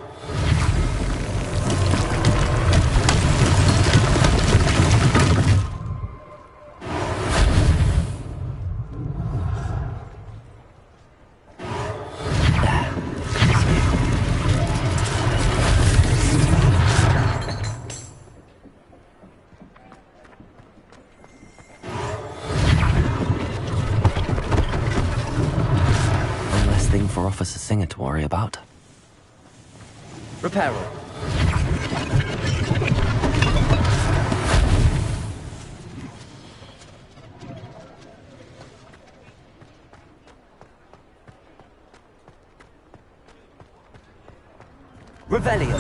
For Officer Singer to worry about. Repairer. Revelio.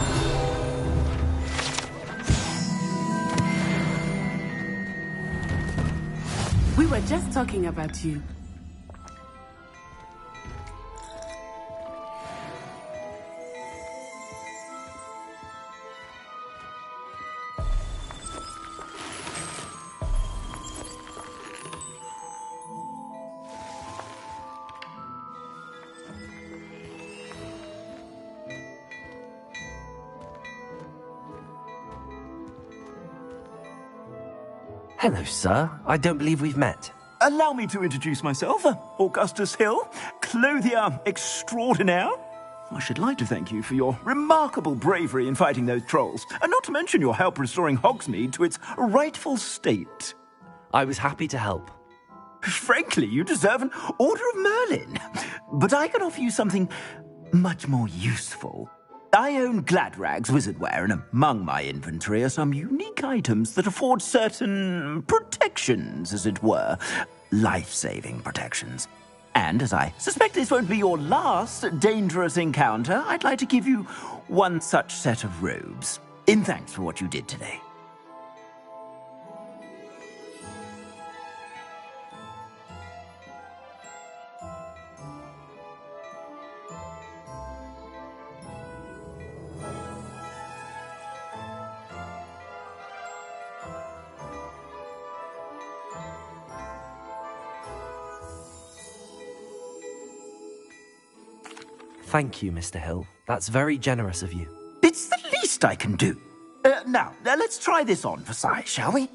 We were just talking about you. Hello, sir. I don't believe we've met. Allow me to introduce myself, Augustus Hill, clothier extraordinaire. I should like to thank you for your remarkable bravery in fighting those trolls, and not to mention your help restoring Hogsmeade to its rightful state. I was happy to help. Frankly, you deserve an Order of Merlin. But I can offer you something much more useful. I own Gladrag's wizardware, and among my inventory are some unique items that afford certain protections, as it were. Life-saving protections. And as I suspect this won't be your last dangerous encounter, I'd like to give you one such set of robes, in thanks for what you did today. Thank you, Mr. Hill. That's very generous of you. It's the least I can do. Now, let's try this on for size, shall we?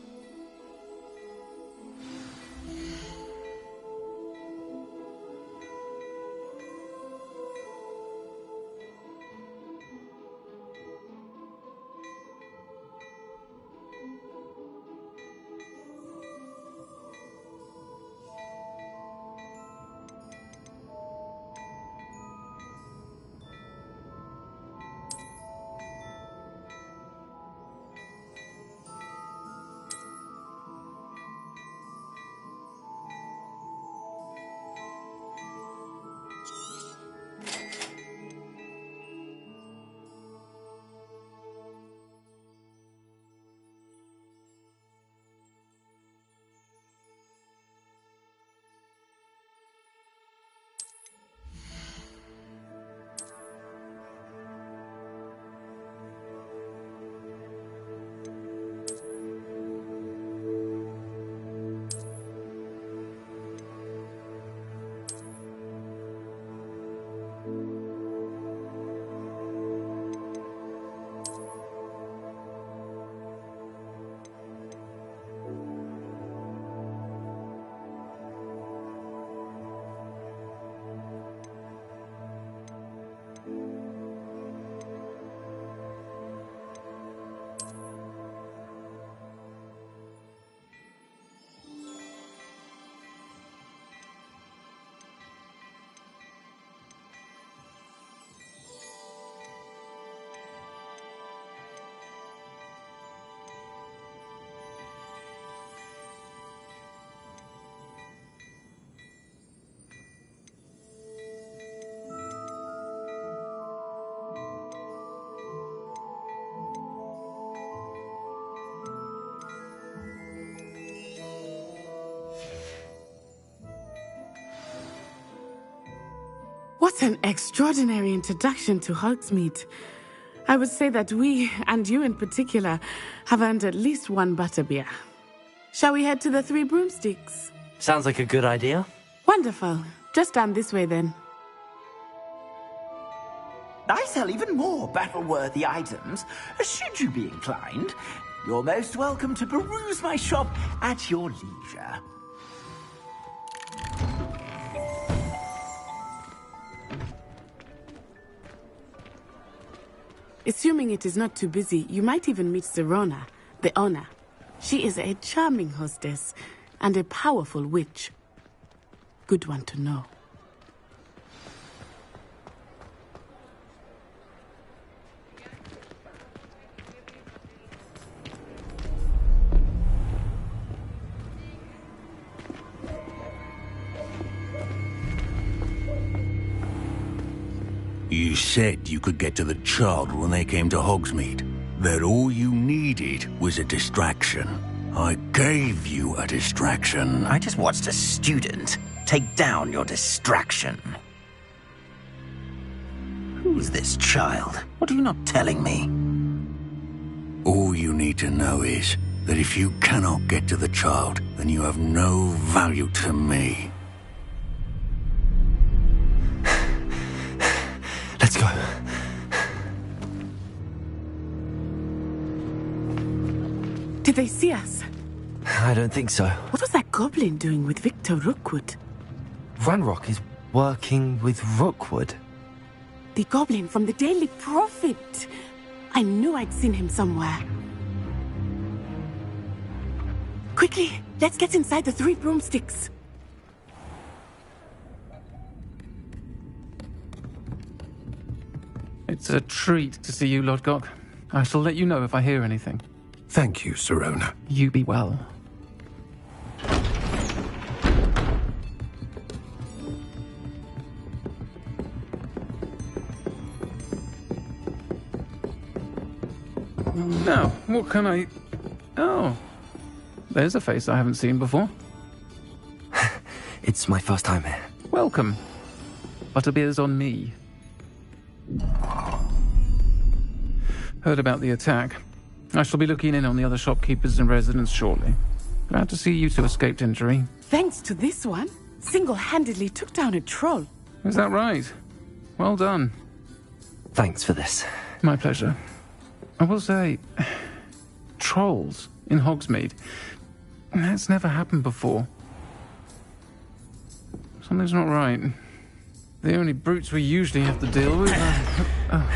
What an extraordinary introduction to Hogsmeade. I would say that we, and you in particular, have earned at least one butterbeer. Shall we head to the Three Broomsticks? Sounds like a good idea. Wonderful. Just down this way then. I sell even more battle-worthy items. Should you be inclined, you're most welcome to peruse my shop at your leisure. Assuming it is not too busy, you might even meet Serona, the owner. She is a charming hostess and a powerful witch. Good one to know. You said you could get to the child when they came to Hogsmeade. That all you needed was a distraction. I gave you a distraction. I just watched a student take down your distraction. Who's this child? What are you not telling me? All you need to know is that if you cannot get to the child, then you have no value to me. Let's go. Did they see us? I don't think so. What was that goblin doing with Victor Rookwood? Ranrock is working with Rookwood. The goblin from the Daily Prophet. I knew I'd seen him somewhere. Quickly, let's get inside the 3 broomsticks. It's a treat to see you, Lodgok. I shall let you know if I hear anything. Thank you, Sirona. You be well. Now, what can I... Oh, there's a face I haven't seen before. It's my first time here. Welcome. Butterbeer's on me. Heard about the attack. I shall be looking in on the other shopkeepers and residents shortly. Glad to see you two escaped injury. Thanks to this one, single-handedly took down a troll. Is that right? Well done. Thanks for this. My pleasure. I will say, trolls in Hogsmeade. That's never happened before. Something's not right. The only brutes we usually have to deal with are...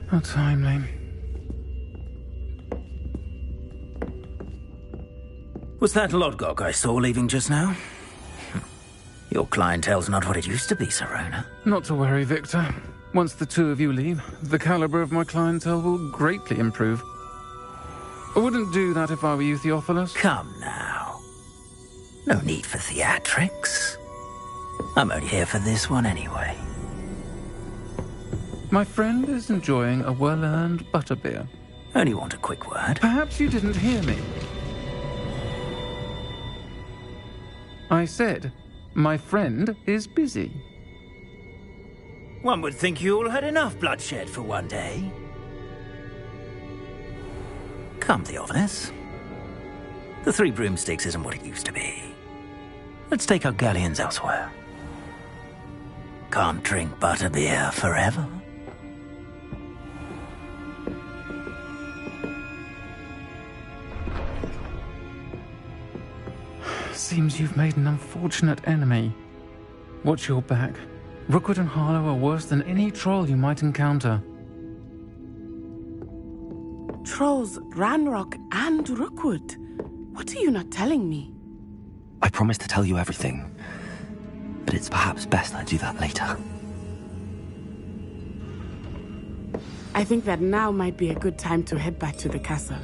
How timely. Was that Lodgok I saw leaving just now? Your clientele's not what it used to be, Sirona. Not to worry, Victor. Once the two of you leave, the caliber of my clientele will greatly improve. I wouldn't do that if I were you, Theophilus. Come now. No need for theatrics. I'm only here for this one anyway. My friend is enjoying a well-earned butterbeer. Only want a quick word. Perhaps you didn't hear me. I said, my friend is busy. One would think you all had enough bloodshed for one day. Come, Theophilus. The 3 broomsticks isn't what it used to be. Let's take our galleons elsewhere. Can't drink butterbeer forever. Seems you've made an unfortunate enemy. Watch your back. Rookwood and Harlow are worse than any troll you might encounter. Trolls, Ranrock, and Rookwood. What are you not telling me? I promise to tell you everything, but it's perhaps best I do that later. I think that now might be a good time to head back to the castle.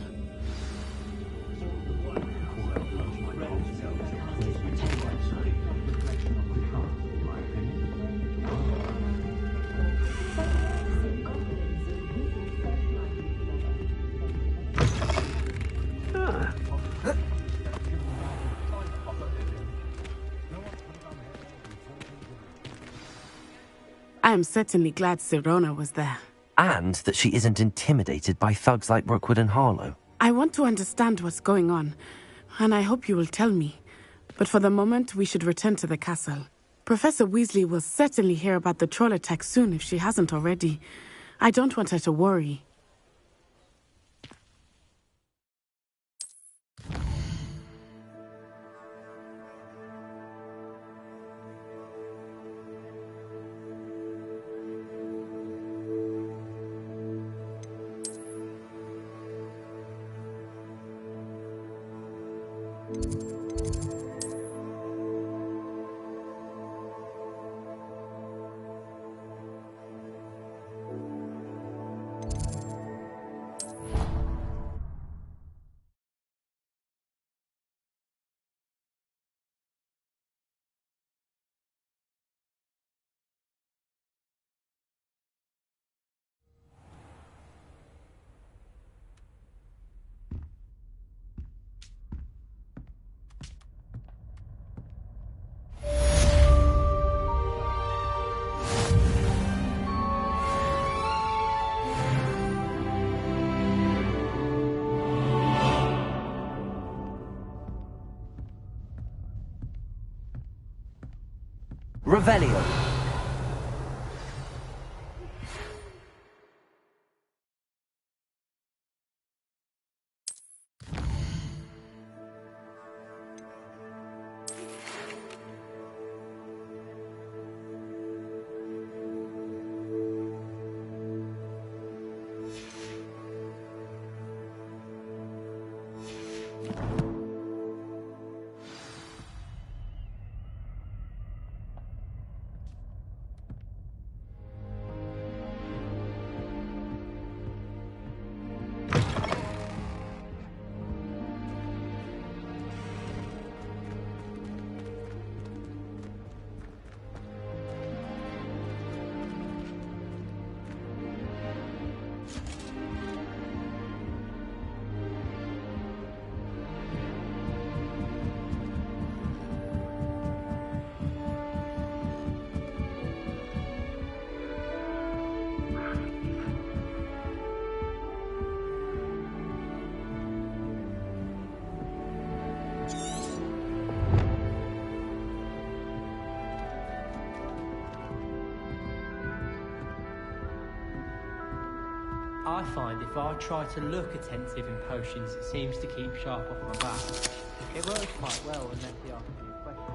I am certainly glad Sirona was there. And that she isn't intimidated by thugs like Rookwood and Harlow. I want to understand what's going on, and I hope you will tell me. But for the moment, we should return to the castle. Professor Weasley will certainly hear about the troll attack soon if she hasn't already. I don't want her to worry. Revelio. I find if I try to look attentive in potions, it seems to keep sharp off my back. It works quite well unless they ask me a question.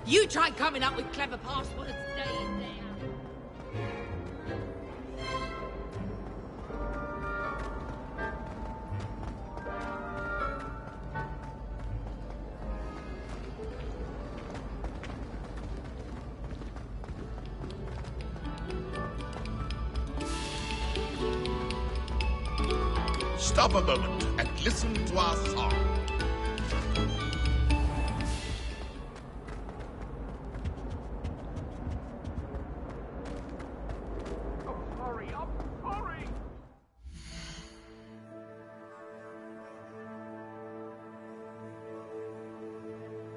You try coming up with clever passwords day in, day out. Stop a moment and listen to our song.